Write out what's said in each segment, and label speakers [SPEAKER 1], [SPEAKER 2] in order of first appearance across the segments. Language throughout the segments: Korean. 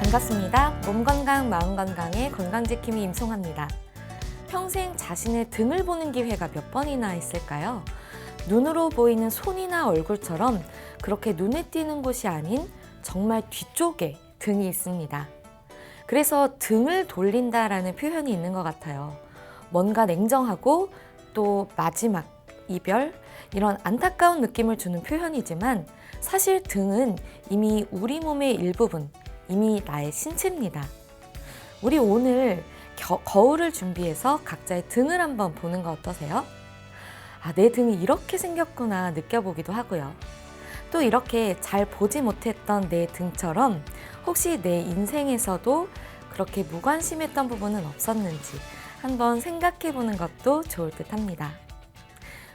[SPEAKER 1] 반갑습니다. 몸 건강, 마음 건강의 건강지킴이 임송합니다. 평생 자신의 등을 보는 기회가 몇 번이나 있을까요? 눈으로 보이는 손이나 얼굴처럼 그렇게 눈에 띄는 곳이 아닌 정말 뒤쪽에 등이 있습니다. 그래서 등을 돌린다라는 표현이 있는 것 같아요. 뭔가 냉정하고 또 마지막 이별, 이런 안타까운 느낌을 주는 표현이지만 사실 등은 이미 우리 몸의 일부분, 이미 나의 신체입니다. 우리 오늘 거울을 준비해서 각자의 등을 한번 보는 거 어떠세요? 내 등이 이렇게 생겼구나 느껴보기도 하고요. 또 이렇게 잘 보지 못했던 내 등처럼 혹시 내 인생에서도 그렇게 무관심했던 부분은 없었는지 한번 생각해 보는 것도 좋을 듯 합니다.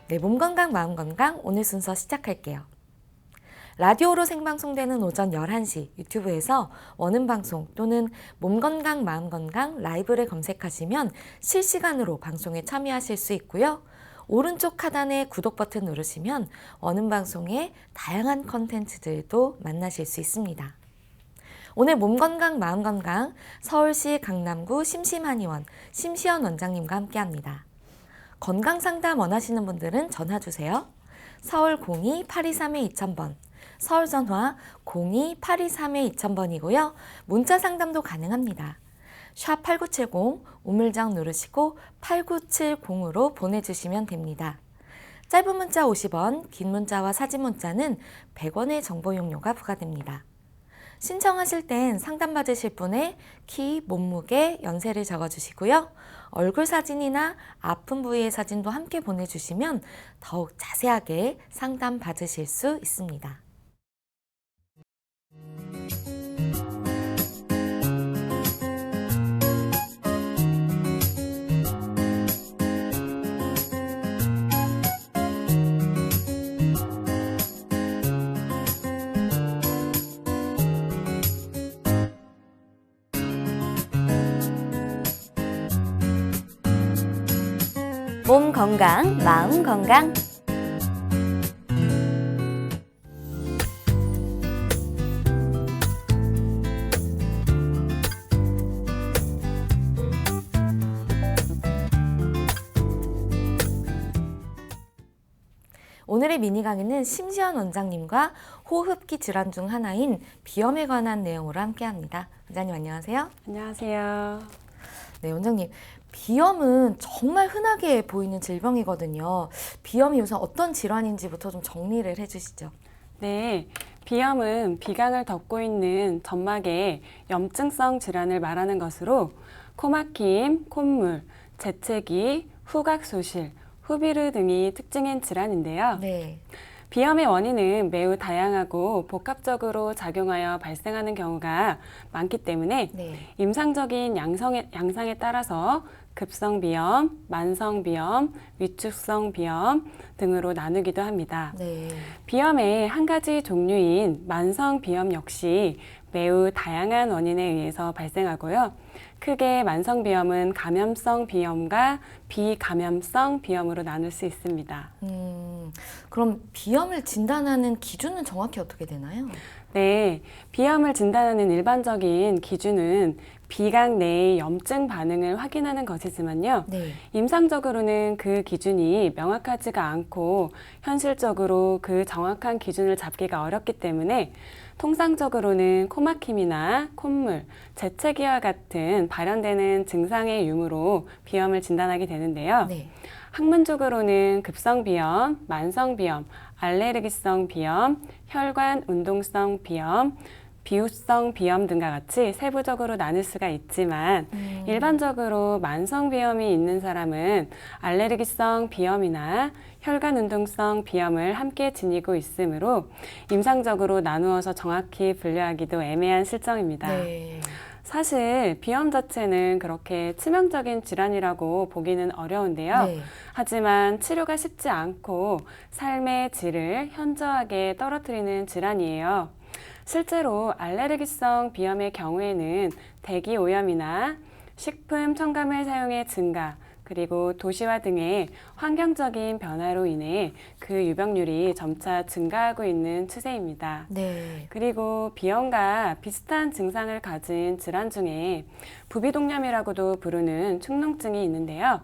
[SPEAKER 1] 네, 몸 건강, 마음 건강 오늘 순서 시작할게요. 라디오로 생방송되는 오전 11시 유튜브에서 원음방송 또는 몸건강 마음건강 라이브를 검색하시면 실시간으로 방송에 참여하실 수 있고요. 오른쪽 하단에 구독 버튼 누르시면 원음방송의 다양한 컨텐츠들도 만나실 수 있습니다. 오늘 몸건강 마음건강 서울시 강남구 심심한의원 심시연 원장님과 함께합니다. 건강상담 원하시는 분들은 전화주세요. 서울 02-823-2000번 서울 전화 02-823-2000번이고요. 문자 상담도 가능합니다. 샵 8970 우물정 누르시고 8970으로 보내주시면 됩니다. 짧은 문자 50원, 긴 문자와 사진 문자는 100원의 정보 용료가 부과됩니다. 신청하실 땐 상담받으실 분의 키, 몸무게, 연세를 적어주시고요. 얼굴 사진이나 아픈 부위의 사진도 함께 보내주시면 더욱 자세하게 상담 받으실 수 있습니다.
[SPEAKER 2] 몸 건강, 마음 건강.
[SPEAKER 1] 오늘의 미니 강의는 심시연 원장님과 호흡기 질환 중 하나인 비염에 관한 내용으로 함께합니다. 원장님 안녕하세요.
[SPEAKER 3] 안녕하세요.
[SPEAKER 1] 네, 원장님. 비염은 정말 흔하게 보이는 질병이거든요. 비염이 우선 어떤 질환인지부터 좀 정리를 해주시죠.
[SPEAKER 3] 네, 비염은 비강을 덮고 있는 점막의 염증성 질환을 말하는 것으로 코막힘, 콧물, 재채기, 후각소실, 후비르 등이 특징인 질환인데요.
[SPEAKER 1] 네.
[SPEAKER 3] 비염의 원인은 매우 다양하고 복합적으로 작용하여 발생하는 경우가 많기 때문에 임상적인 양상에 따라서 급성비염, 만성비염, 위축성비염 등으로 나누기도 합니다. 비염의 한 가지 종류인 만성비염 역시 매우 다양한 원인에 의해서 발생하고요. 크게 만성비염은 감염성 비염과 비감염성 비염으로 나눌 수 있습니다.
[SPEAKER 1] 그럼 비염을 진단하는 기준은 정확히 어떻게 되나요?
[SPEAKER 3] 네, 비염을 진단하는 일반적인 기준은 비강 내의 염증 반응을 확인하는 것이지만요. 임상적으로는 그 기준이 명확하지가 않고 현실적으로 그 정확한 기준을 잡기가 어렵기 때문에 통상적으로는 코막힘이나 콧물, 재채기와 같은 발현되는 증상의 유무로 비염을 진단하게 되는데요. 학문적으로는 급성비염, 만성비염, 알레르기성 비염, 혈관 운동성 비염, 비후성 비염 등과 같이 세부적으로 나눌 수가 있지만 일반적으로 만성비염이 있는 사람은 알레르기성 비염이나 혈관 운동성 비염을 함께 지니고 있으므로 임상적으로 나누어서 정확히 분류하기도 애매한 실정입니다. 사실 비염 자체는 그렇게 치명적인 질환이라고 보기는 어려운데요. 하지만 치료가 쉽지 않고 삶의 질을 현저하게 떨어뜨리는 질환이에요. 실제로 알레르기성 비염의 경우에는 대기 오염이나 식품 첨가물 사용의 증가, 그리고 도시화 등의 환경적인 변화로 인해 그 유병률이 점차 증가하고 있는 추세입니다.
[SPEAKER 1] 네.
[SPEAKER 3] 그리고 비염과 비슷한 증상을 가진 질환 중에 부비동염이라고도 부르는 축농증이 있는데요.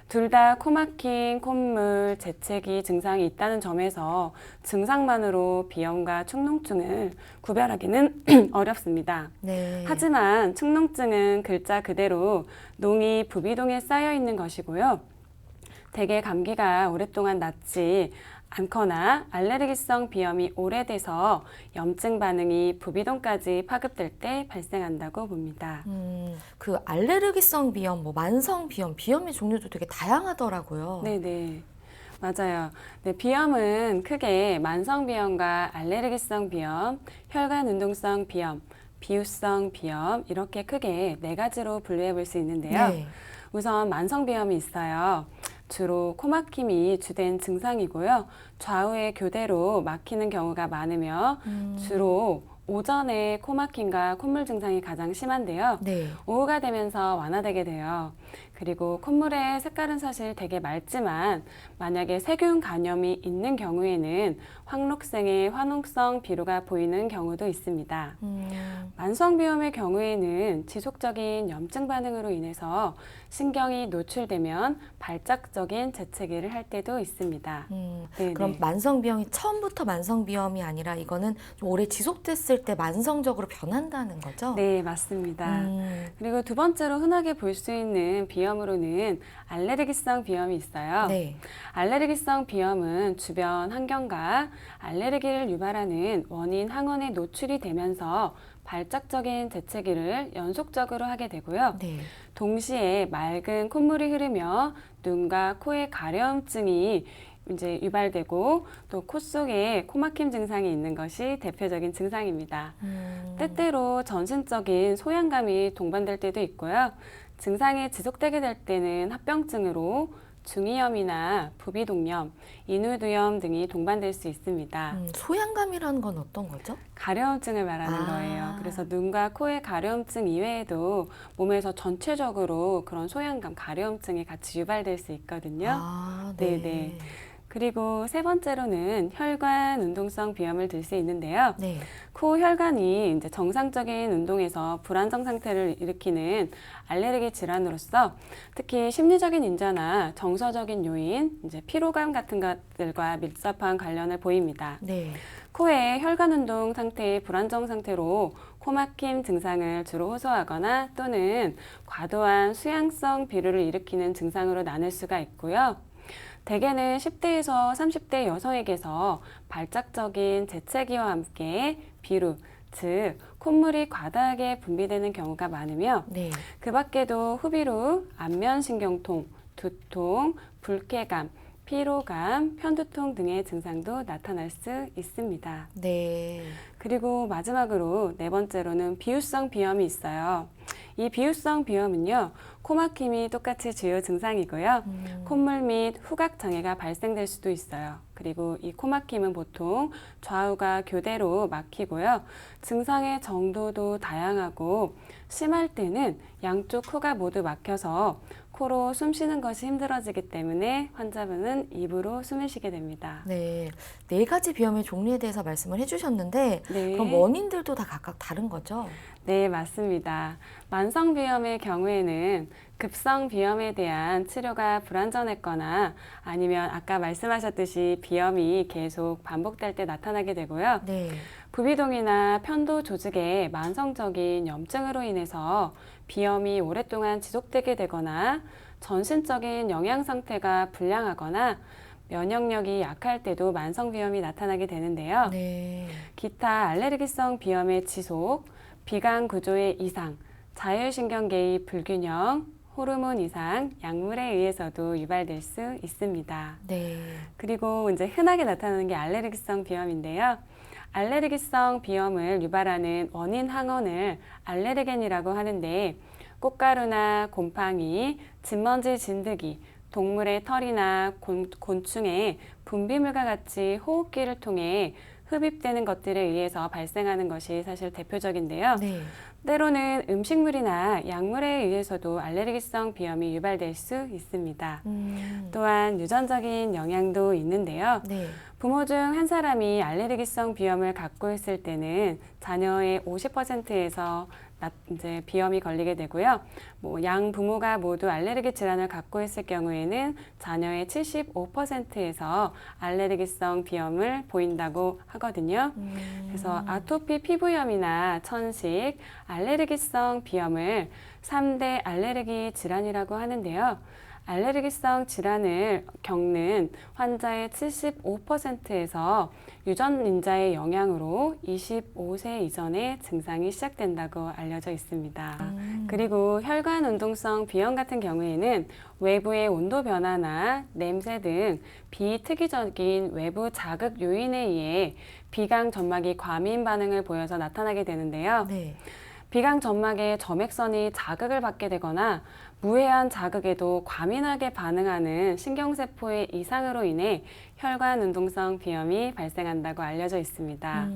[SPEAKER 3] 둘 다 코막힘, 콧물, 재채기 증상이 있다는 점에서 증상만으로 비염과 축농증을 구별하기는 어렵습니다.
[SPEAKER 1] 네.
[SPEAKER 3] 하지만 축농증은 글자 그대로 농이 부비동에 쌓여 있는 것이고요. 대개 감기가 오랫동안 낫지 않거나 알레르기성 비염이 오래돼서 염증 반응이 부비동까지 파급될 때 발생한다고 봅니다.
[SPEAKER 1] 그 알레르기성 비염, 뭐 만성 비염, 비염의 종류도 되게 다양하더라고요.
[SPEAKER 3] 네네. 맞아요. 네, 비염은 크게 만성 비염과 알레르기성 비염, 혈관 운동성 비염, 비유성 비염 이렇게 크게 네 가지로 분류해 볼 수 있는데요.
[SPEAKER 1] 네.
[SPEAKER 3] 우선 만성 비염이 있어요. 주로 코막힘이 주된 증상이고요. 좌우의 교대로 막히는 경우가 많으며 주로 오전에 코막힘과 콧물 증상이 가장 심한데요.
[SPEAKER 1] 네.
[SPEAKER 3] 오후가 되면서 완화되게 돼요. 그리고 콧물의 색깔은 사실 되게 맑지만 만약에 세균 감염이 있는 경우에는 황록색의 화농성 비루가 보이는 경우도 있습니다. 만성비염의 경우에는 지속적인 염증 반응으로 인해서 신경이 노출되면 발작적인 재채기를 할 때도 있습니다.
[SPEAKER 1] 그럼 만성비염이 처음부터 만성비염이 아니라 이거는 좀 오래 지속됐을 때 만성적으로 변한다는 거죠?
[SPEAKER 3] 네, 맞습니다. 그리고 두 번째로 흔하게 볼 수 있는 비염으로는 알레르기성 비염이 있어요.
[SPEAKER 1] 네.
[SPEAKER 3] 알레르기성 비염은 주변 환경과 알레르기를 유발하는 원인 항원에 노출이 되면서 발작적인 재채기를 연속적으로 하게 되고요.
[SPEAKER 1] 네.
[SPEAKER 3] 동시에 맑은 콧물이 흐르며 눈과 코의 가려움증이 이제 유발되고 또 코 속에 코막힘 증상이 있는 것이 대표적인 증상입니다. 때때로 전신적인 소양감이 동반될 때도 있고요. 증상이 지속되게 될 때는 합병증으로 중이염이나 부비동염, 인후두염 등이 동반될 수 있습니다.
[SPEAKER 1] 소양감이라는 건 어떤 거죠?
[SPEAKER 3] 가려움증을 말하는 거예요. 그래서 눈과 코의 가려움증 이외에도 몸에서 전체적으로 그런 소양감, 가려움증이 같이 유발될 수 있거든요.
[SPEAKER 1] 네.
[SPEAKER 3] 네네. 그리고 세 번째로는 혈관 운동성 비염을 들 수 있는데요.
[SPEAKER 1] 네.
[SPEAKER 3] 코 혈관이 이제 정상적인 운동에서 불안정 상태를 일으키는 알레르기 질환으로서 특히 심리적인 인자나 정서적인 요인, 이제 피로감 같은 것들과 밀접한 관련을 보입니다.
[SPEAKER 1] 네.
[SPEAKER 3] 코의 혈관 운동 상태의 불안정 상태로 코막힘 증상을 주로 호소하거나 또는 과도한 수양성 비루를 일으키는 증상으로 나눌 수가 있고요. 대개는 10대에서 30대 여성에게서 발작적인 재채기와 함께 비루, 즉 콧물이 과다하게 분비되는 경우가 많으며
[SPEAKER 1] 네.
[SPEAKER 3] 그 밖에도 후비루, 안면신경통, 두통, 불쾌감, 피로감, 편두통 등의 증상도 나타날 수 있습니다.
[SPEAKER 1] 네.
[SPEAKER 3] 그리고 마지막으로 네 번째로는 비유성 비염이 있어요. 이 비유성 비염은요, 코막힘이 똑같이 주요 증상이고요. 콧물 및 후각 장애가 발생될 수도 있어요. 그리고 이 코막힘은 보통 좌우가 교대로 막히고요. 증상의 정도도 다양하고 심할 때는 양쪽 코가 모두 막혀서 코로 숨 쉬는 것이 힘들어지기 때문에 환자분은 입으로 숨을 쉬게 됩니다.
[SPEAKER 1] 네. 네 가지 비염의 종류에 대해서 말씀을 해주셨는데
[SPEAKER 3] 네.
[SPEAKER 1] 그럼 원인들도 다 각각 다른 거죠?
[SPEAKER 3] 네, 맞습니다. 만성 비염의 경우에는 급성 비염에 대한 치료가 불완전했거나 아니면 아까 말씀하셨듯이 비염이 계속 반복될 때 나타나게 되고요.
[SPEAKER 1] 네.
[SPEAKER 3] 부비동이나 편도 조직의 만성적인 염증으로 인해서 비염이 오랫동안 지속되게 되거나 전신적인 영양 상태가 불량하거나 면역력이 약할 때도 만성 비염이 나타나게 되는데요.
[SPEAKER 1] 네.
[SPEAKER 3] 기타 알레르기성 비염의 지속, 비강 구조의 이상, 자율신경계의 불균형, 호르몬 이상, 약물에 의해서도 유발될 수 있습니다.
[SPEAKER 1] 네.
[SPEAKER 3] 그리고 이제 흔하게 나타나는 게 알레르기성 비염인데요. 알레르기성 비염을 유발하는 원인 항원을 알레르겐이라고 하는데 꽃가루나 곰팡이, 진먼지 진드기, 동물의 털이나 곤충의 분비물과 같이 호흡기를 통해 흡입되는 것들에 의해서 발생하는 것이 사실 대표적인데요.
[SPEAKER 1] 네.
[SPEAKER 3] 때로는 음식물이나 약물에 의해서도 알레르기성 비염이 유발될 수 있습니다. 또한 유전적인 영향도 있는데요.
[SPEAKER 1] 네.
[SPEAKER 3] 부모 중 한 사람이 알레르기성 비염을 갖고 있을 때는 자녀의 50%에서 이제 비염이 걸리게 되고요. 양 부모가 모두 알레르기 질환을 갖고 있을 경우에는 자녀의 75%에서 알레르기성 비염을 보인다고 하거든요. 그래서 아토피 피부염이나 천식, 알레르기성 비염을 3대 알레르기 질환이라고 하는데요. 알레르기성 질환을 겪는 환자의 75%에서 유전인자의 영향으로 25세 이전에 증상이 시작된다고 알려져 있습니다. 그리고 혈관운동성 비염 같은 경우에는 외부의 온도 변화나 냄새 등 비특이적인 외부 자극 요인에 의해 비강 점막이 과민 반응을 보여서 나타나게 되는데요.
[SPEAKER 1] 네.
[SPEAKER 3] 비강 점막의 점액선이 자극을 받게 되거나 무해한 자극에도 과민하게 반응하는 신경세포의 이상으로 인해 혈관운동성 비염이 발생한다고 알려져 있습니다.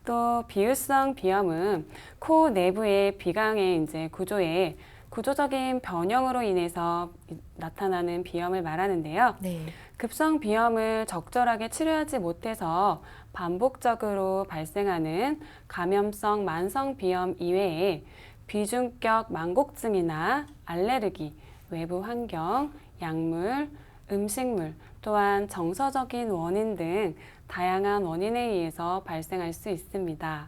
[SPEAKER 3] 또 비유성 비염은 코 내부의 비강의 구조에 구조적인 변형으로 인해서 나타나는 비염을 말하는데요.
[SPEAKER 1] 네.
[SPEAKER 3] 급성 비염을 적절하게 치료하지 못해서 반복적으로 발생하는 감염성 만성 비염 이외에 비중격 망곡증이나 알레르기, 외부 환경, 약물, 음식물, 또한 정서적인 원인 등 다양한 원인에 의해서 발생할 수 있습니다.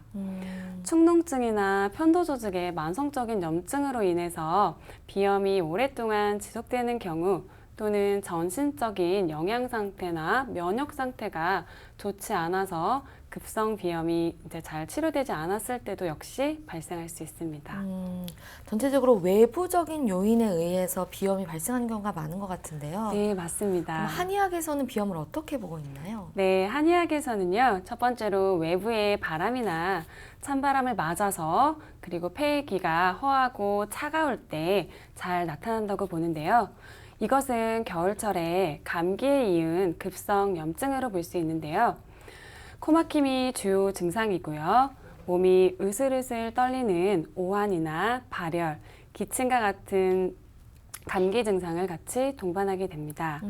[SPEAKER 3] 축농증이나 편도조직의 만성적인 염증으로 인해서 비염이 오랫동안 지속되는 경우 또는 전신적인 영양 상태나 면역 상태가 좋지 않아서 급성 비염이 잘 치료되지 않았을 때도 역시 발생할 수 있습니다.
[SPEAKER 1] 전체적으로 외부적인 요인에 의해서 비염이 발생하는 경우가 많은 것 같은데요.
[SPEAKER 3] 네, 맞습니다.
[SPEAKER 1] 그럼 한의학에서는 비염을 어떻게 보고 있나요?
[SPEAKER 3] 네, 한의학에서는요, 첫 번째로 외부의 바람이나 찬바람을 맞아서 그리고 폐의 기가 허하고 차가울 때 잘 나타난다고 보는데요. 이것은 겨울철에 감기에 이은 급성 염증으로 볼 수 있는데요. 코막힘이 주요 증상이고요. 몸이 으슬으슬 떨리는 오한이나 발열, 기침과 같은 감기 증상을 같이 동반하게 됩니다.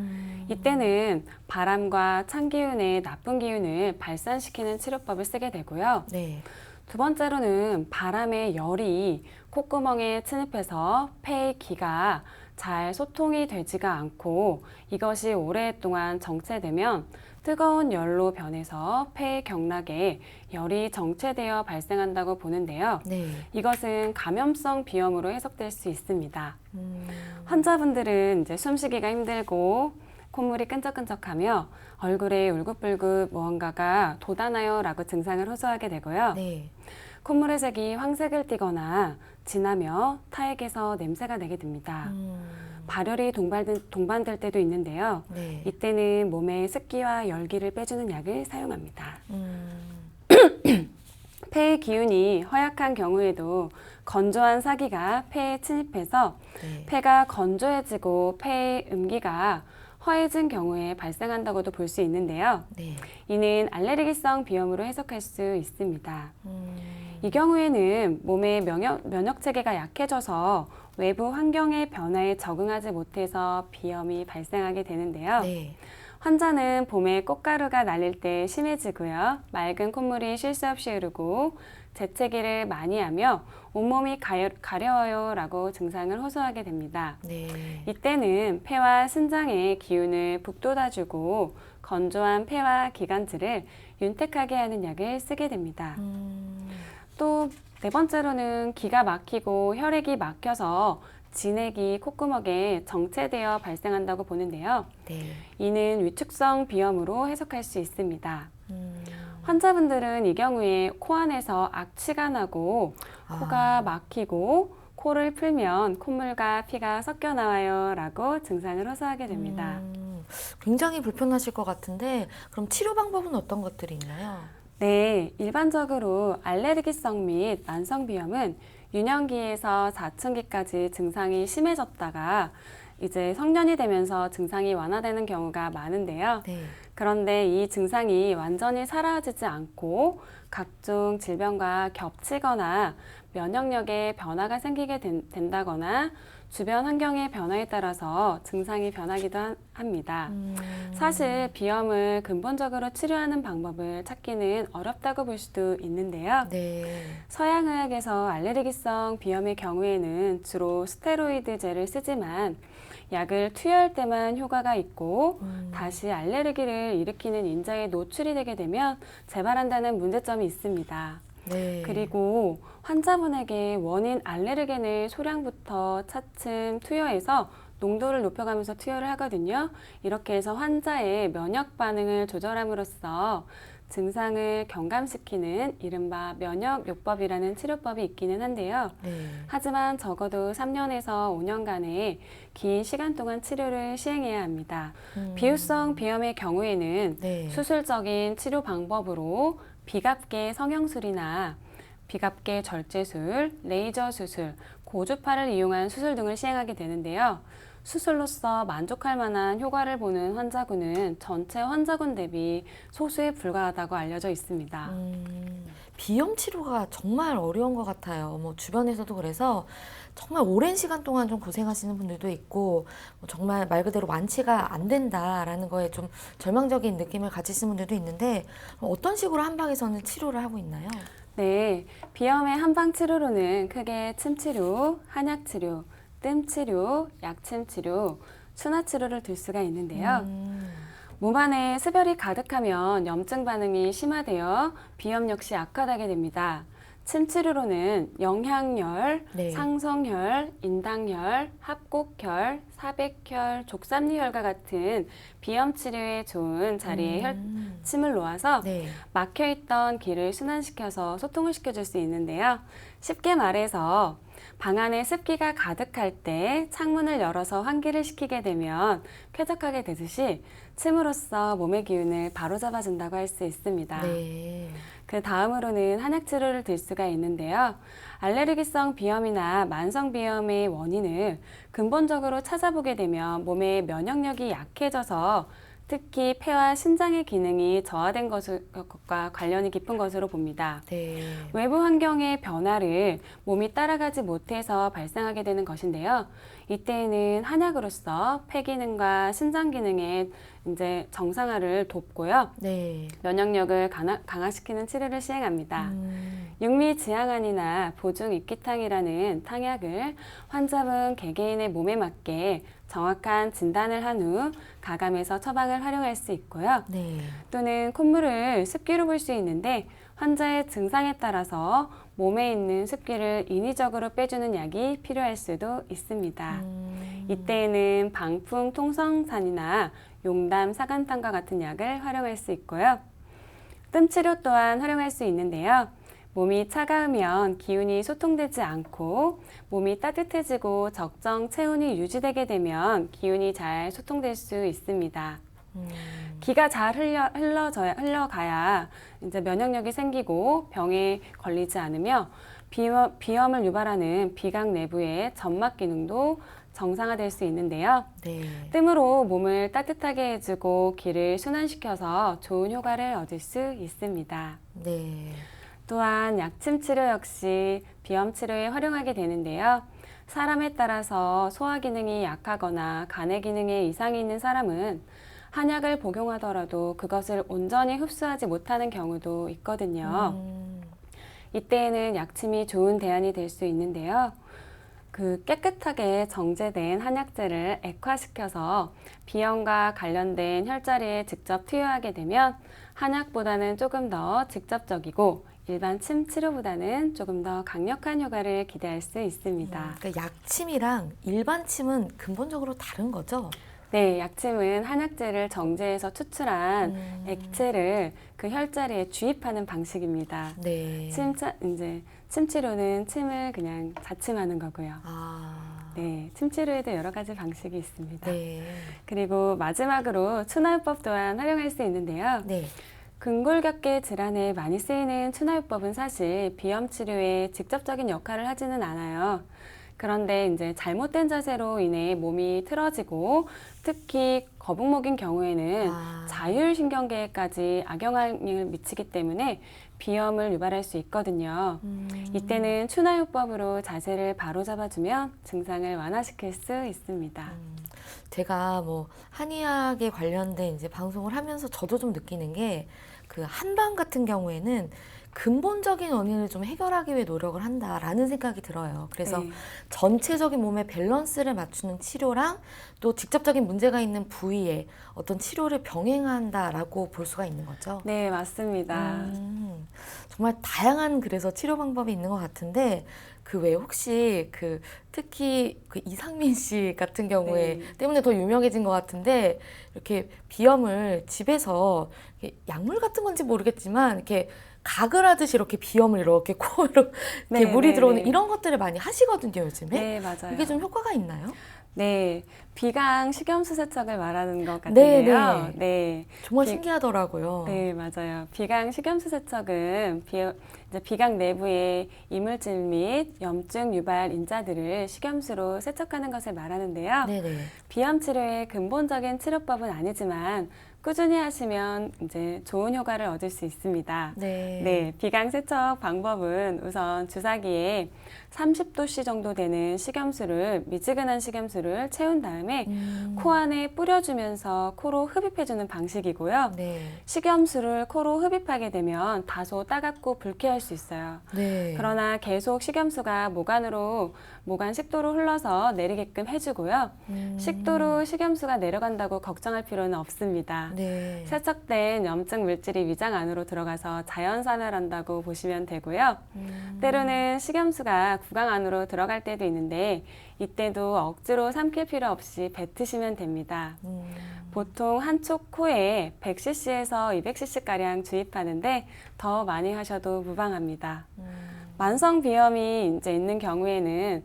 [SPEAKER 3] 이때는 바람과 찬 기운의 나쁜 기운을 발산시키는 치료법을 쓰게 되고요.
[SPEAKER 1] 네.
[SPEAKER 3] 두 번째로는 바람의 열이 콧구멍에 침입해서 폐의 기가 잘 소통이 되지가 않고 이것이 오랫동안 정체되면 뜨거운 열로 변해서 폐 경락에 열이 정체되어 발생한다고 보는데요.
[SPEAKER 1] 네.
[SPEAKER 3] 이것은 감염성 비염으로 해석될 수 있습니다. 환자분들은 숨쉬기가 힘들고 콧물이 끈적끈적하며 얼굴에 울긋불긋 무언가가 돋아나요 라고 증상을 호소하게 되고요.
[SPEAKER 1] 네.
[SPEAKER 3] 콧물의 색이 황색을 띠거나 진하며 타액에서 냄새가 나게 됩니다. 발열이 동반될 때도 있는데요.
[SPEAKER 1] 네.
[SPEAKER 3] 이때는 몸에 습기와 열기를 빼주는 약을 사용합니다. 폐의 기운이 허약한 경우에도 건조한 사기가 폐에 침입해서
[SPEAKER 1] 네.
[SPEAKER 3] 폐가 건조해지고 폐의 음기가 허해진 경우에 발생한다고도 볼 수 있는데요.
[SPEAKER 1] 네.
[SPEAKER 3] 이는 알레르기성 비염으로 해석할 수 있습니다. 이 경우에는 몸의 면역 체계가 약해져서 외부 환경의 변화에 적응하지 못해서 비염이 발생하게 되는데요.
[SPEAKER 1] 네.
[SPEAKER 3] 환자는 봄에 꽃가루가 날릴 때 심해지고요. 맑은 콧물이 쉴 새 없이 흐르고 재채기를 많이 하며 온몸이 가려워요 라고 증상을 호소하게 됩니다.
[SPEAKER 1] 네.
[SPEAKER 3] 이때는 폐와 신장의 기운을 북돋아주고 건조한 폐와 기관지를 윤택하게 하는 약을 쓰게 됩니다. 또 네 번째로는 기가 막히고 혈액이 막혀서 진액이 콧구멍에 정체되어 발생한다고 보는데요.
[SPEAKER 1] 네.
[SPEAKER 3] 이는 위축성 비염으로 해석할 수 있습니다. 환자분들은 이 경우에 코 안에서 악취가 나고 코가 막히고 코를 풀면 콧물과 피가 섞여 나와요 라고 증상을 호소하게 됩니다.
[SPEAKER 1] 굉장히 불편하실 것 같은데 그럼 치료 방법은 어떤 것들이 있나요?
[SPEAKER 3] 네, 일반적으로 알레르기성 및 만성비염은 유년기에서 사춘기까지 증상이 심해졌다가 이제 성년이 되면서 증상이 완화되는 경우가 많은데요.
[SPEAKER 1] 네.
[SPEAKER 3] 그런데 이 증상이 완전히 사라지지 않고 각종 질병과 겹치거나 면역력에 변화가 생기게 된다거나 주변 환경의 변화에 따라서 증상이 변하기도 합니다. 사실 비염을 근본적으로 치료하는 방법을 찾기는 어렵다고 볼 수도 있는데요.
[SPEAKER 1] 네.
[SPEAKER 3] 서양의학에서 알레르기성 비염의 경우에는 주로 스테로이드제를 쓰지만 약을 투여할 때만 효과가 있고 다시 알레르기를 일으키는 인자에 노출이 되게 되면 재발한다는 문제점이 있습니다.
[SPEAKER 1] 네.
[SPEAKER 3] 그리고 환자분에게 원인 알레르겐을 소량부터 차츰 투여해서 농도를 높여가면서 투여를 하거든요. 이렇게 해서 환자의 면역 반응을 조절함으로써 증상을 경감시키는 이른바 면역요법이라는 치료법이 있기는 한데요.
[SPEAKER 1] 네.
[SPEAKER 3] 하지만 적어도 3년에서 5년간의 긴 시간 동안 치료를 시행해야 합니다. 비후성 비염의 경우에는
[SPEAKER 1] 네.
[SPEAKER 3] 수술적인 치료 방법으로 비갑계 성형술이나 비갑계 절제술, 레이저 수술, 고주파를 이용한 수술 등을 시행하게 되는데요. 수술로서 만족할 만한 효과를 보는 환자군은 전체 환자군 대비 소수에 불과하다고 알려져 있습니다.
[SPEAKER 1] 비염 치료가 정말 어려운 것 같아요. 뭐 주변에서도 그래서 정말 오랜 시간 동안 좀 고생하시는 분들도 있고 정말 말 그대로 완치가 안 된다라는 거에 좀 절망적인 느낌을 가지시는 분들도 있는데 어떤 식으로 한방에서는 치료를 하고 있나요?
[SPEAKER 3] 네, 비염의 한방 치료로는 크게 침 치료, 한약 치료, 뜸 치료, 약침 치료, 순화 치료를 들 수가 있는데요. 몸 안에 습열이 가득하면 염증 반응이 심화되어 비염 역시 악화되게 됩니다. 침 치료로는 영향열,
[SPEAKER 1] 네.
[SPEAKER 3] 상성혈, 인당혈, 합곡혈, 사백혈, 족삼리혈과 같은 비염 치료에 좋은 자리에 침을 놓아서
[SPEAKER 1] 네.
[SPEAKER 3] 막혀있던 기를 순환시켜서 소통을 시켜줄 수 있는데요. 쉽게 말해서 방 안에 습기가 가득할 때 창문을 열어서 환기를 시키게 되면 쾌적하게 되듯이 침으로써 몸의 기운을 바로잡아준다고 할 수 있습니다.
[SPEAKER 1] 네.
[SPEAKER 3] 그 다음으로는 한약 치료를 들 수가 있는데요. 알레르기성 비염이나 만성 비염의 원인을 근본적으로 찾아보게 되면 몸의 면역력이 약해져서 특히 폐와 신장의 기능이 저하된 것과 관련이 깊은 것으로 봅니다.
[SPEAKER 1] 네.
[SPEAKER 3] 외부 환경의 변화를 몸이 따라가지 못해서 발생하게 되는 것인데요. 이때에는 한약으로서 폐 기능과 신장 기능의 이제 정상화를 돕고요.
[SPEAKER 1] 네.
[SPEAKER 3] 면역력을 강화시키는 치료를 시행합니다. 육미지향안이나 보중익기탕이라는 탕약을 환자분 개개인의 몸에 맞게 정확한 진단을 한 후 가감해서 처방을 활용할 수 있고요.
[SPEAKER 1] 네.
[SPEAKER 3] 또는 콧물을 습기로 볼 수 있는데 환자의 증상에 따라서 몸에 있는 습기를 인위적으로 빼주는 약이 필요할 수도 있습니다. 이때에는 방풍 통성산이나 용담 사간탕과 같은 약을 활용할 수 있고요. 뜸 치료 또한 활용할 수 있는데요. 몸이 차가우면 기운이 소통되지 않고 몸이 따뜻해지고 적정 체온이 유지되게 되면 기운이 잘 소통될 수 있습니다. 기가 잘 흘러가야 이제 면역력이 생기고 병에 걸리지 않으며 비염을 유발하는 비강 내부의 점막 기능도 정상화될 수 있는데요.
[SPEAKER 1] 네.
[SPEAKER 3] 뜸으로 몸을 따뜻하게 해주고 기를 순환시켜서 좋은 효과를 얻을 수 있습니다.
[SPEAKER 1] 네.
[SPEAKER 3] 또한 약침 치료 역시 비염 치료에 활용하게 되는데요. 사람에 따라서 소화 기능이 약하거나 간의 기능에 이상이 있는 사람은 한약을 복용하더라도 그것을 온전히 흡수하지 못하는 경우도 있거든요. 이때에는 약침이 좋은 대안이 될 수 있는데요. 그 깨끗하게 정제된 한약재를 액화시켜서 비염과 관련된 혈자리에 직접 투여하게 되면 한약보다는 조금 더 직접적이고 일반 침 치료보다는 조금 더 강력한 효과를 기대할 수 있습니다.
[SPEAKER 1] 그러니까 약침이랑 일반 침은 근본적으로 다른 거죠?
[SPEAKER 3] 네, 약침은 한약재를 정제해서 추출한 액체를 그 혈자리에 주입하는 방식입니다.
[SPEAKER 1] 네.
[SPEAKER 3] 침 치료는 침을 그냥 자침하는 거고요.
[SPEAKER 1] 아.
[SPEAKER 3] 네, 침 치료에도 여러 가지 방식이 있습니다.
[SPEAKER 1] 네.
[SPEAKER 3] 그리고 마지막으로 추나요법 또한 활용할 수 있는데요.
[SPEAKER 1] 네.
[SPEAKER 3] 근골격계 질환에 많이 쓰이는 추나요법은 사실 비염 치료에 직접적인 역할을 하지는 않아요. 그런데 이제 잘못된 자세로 인해 몸이 틀어지고 특히 거북목인 경우에는 자율신경계에까지 악영향을 미치기 때문에 비염을 유발할 수 있거든요. 이때는 추나요법으로 자세를 바로 잡아주면 증상을 완화시킬 수 있습니다.
[SPEAKER 1] 제가 뭐 한의학에 관련된 이제 방송을 하면서 저도 좀 느끼는 게 그 한방 같은 경우에는 근본적인 원인을 좀 해결하기 위해 노력을 한다라는 생각이 들어요. 그래서
[SPEAKER 3] 네.
[SPEAKER 1] 전체적인 몸의 밸런스를 맞추는 치료랑 또 직접적인 문제가 있는 부위에 어떤 치료를 병행한다라고 볼 수가 있는 거죠.
[SPEAKER 3] 네, 맞습니다.
[SPEAKER 1] 정말 다양한 그래서 치료 방법이 있는 것 같은데 그 외에 혹시 그 특히 그 이상민 씨 같은 경우에
[SPEAKER 3] 네.
[SPEAKER 1] 때문에 더 유명해진 것 같은데 이렇게 비염을 집에서 이렇게 약물 같은 건지 모르겠지만 이렇게 각을 하듯이 이렇게 비염을 이렇게 코로 이렇게 물이
[SPEAKER 3] 네,
[SPEAKER 1] 들어오는
[SPEAKER 3] 네.
[SPEAKER 1] 이런 것들을 많이 하시거든요, 요즘에.
[SPEAKER 3] 네, 맞아요.
[SPEAKER 1] 이게 좀 효과가 있나요?
[SPEAKER 3] 네, 비강 식염수 세척을 말하는 것
[SPEAKER 1] 네,
[SPEAKER 3] 같은데요.
[SPEAKER 1] 네.
[SPEAKER 3] 네,
[SPEAKER 1] 정말
[SPEAKER 3] 비-
[SPEAKER 1] 신기하더라고요.
[SPEAKER 3] 네, 맞아요. 비강 식염수 세척은 이제 비강 내부의 이물질 및 염증 유발 인자들을 식염수로 세척하는 것을 말하는데요.
[SPEAKER 1] 네네.
[SPEAKER 3] 비염 치료의 근본적인 치료법은 아니지만 꾸준히 하시면 이제 좋은 효과를 얻을 수 있습니다.
[SPEAKER 1] 네.
[SPEAKER 3] 네, 비강 세척 방법은 우선 주사기에 30도씨 정도 되는 식염수를 미지근한 식염수를 채운 다음에 코 안에 뿌려주면서 코로 흡입해주는 방식이고요.
[SPEAKER 1] 네.
[SPEAKER 3] 식염수를 코로 흡입하게 되면 다소 따갑고 불쾌할 수 있어요.
[SPEAKER 1] 네.
[SPEAKER 3] 그러나 계속 식염수가 모관 식도로 흘러서 내리게끔 해주고요. 식도로 식염수가 내려간다고 걱정할 필요는 없습니다.
[SPEAKER 1] 네.
[SPEAKER 3] 세척된 염증 물질이 위장 안으로 들어가서 자연 산화한다고 보시면 되고요. 때로는 식염수가 구강 안으로 들어갈 때도 있는데 이때도 억지로 삼킬 필요 없이 뱉으시면 됩니다. 보통 한쪽 코에 100cc에서 200cc가량 주입하는데 더 많이 하셔도 무방합니다. 만성 비염이 이제 있는 경우에는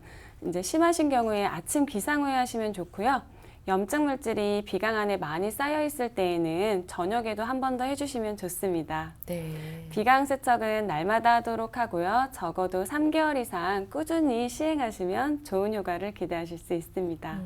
[SPEAKER 3] 이제 심하신 경우에 아침 기상 후에 하시면 좋고요. 염증 물질이 비강 안에 많이 쌓여 있을 때에는 저녁에도 한 번 더 해주시면 좋습니다.
[SPEAKER 1] 네.
[SPEAKER 3] 비강 세척은 날마다 하도록 하고요. 적어도 3개월 이상 꾸준히 시행하시면 좋은 효과를 기대하실 수 있습니다.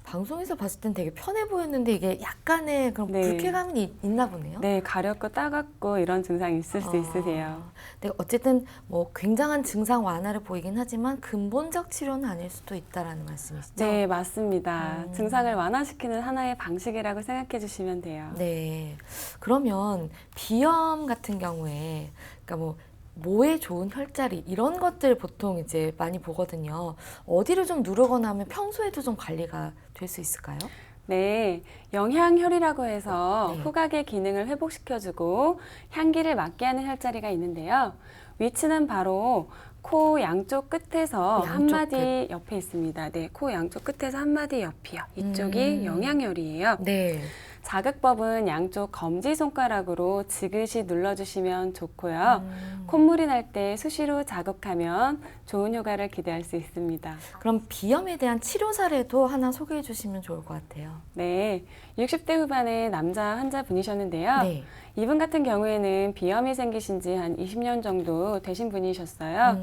[SPEAKER 1] 방송에서 봤을 땐 되게 편해 보였는데 이게 약간의 그런
[SPEAKER 3] 네.
[SPEAKER 1] 불쾌감이 있나 보네요.
[SPEAKER 3] 네, 가렵고 따갑고 이런 증상이 있을 수 있으세요.
[SPEAKER 1] 근데 어쨌든 뭐 굉장한 증상 완화를 보이긴 하지만 근본적 치료는 아닐 수도 있다라는 말씀이시죠?
[SPEAKER 3] 네, 맞습니다. 증상을 완화시키는 하나의 방식이라고 생각해 주시면 돼요.
[SPEAKER 1] 네. 그러면 비염 같은 경우에 그러니까 뭐 모에 좋은 혈자리 이런 것들 보통 이제 많이 보거든요. 어디를 좀 누르거나 하면 평소에도 좀 관리가 될 수 있을까요?
[SPEAKER 3] 네, 영향혈이라고 해서
[SPEAKER 1] 네.
[SPEAKER 3] 후각의 기능을 회복시켜주고 향기를 맡게 하는 혈자리가 있는데요. 위치는 바로 코 양쪽 끝에서
[SPEAKER 1] 코 양쪽
[SPEAKER 3] 한 마디 옆에 있습니다. 네, 코 양쪽 끝에서 한 마디 옆이요. 이쪽이 영향혈이에요.
[SPEAKER 1] 네.
[SPEAKER 3] 자극법은 양쪽 검지손가락으로 지그시 눌러주시면 좋고요. 콧물이 날 때 수시로 자극하면 좋은 효과를 기대할 수 있습니다.
[SPEAKER 1] 그럼 비염에 대한 치료 사례도 하나 소개해 주시면 좋을 것 같아요.
[SPEAKER 3] 네, 60대 후반의 남자 환자분이셨는데요.
[SPEAKER 1] 네.
[SPEAKER 3] 이분 같은 경우에는 비염이 생기신 지 한 20년 정도 되신 분이셨어요.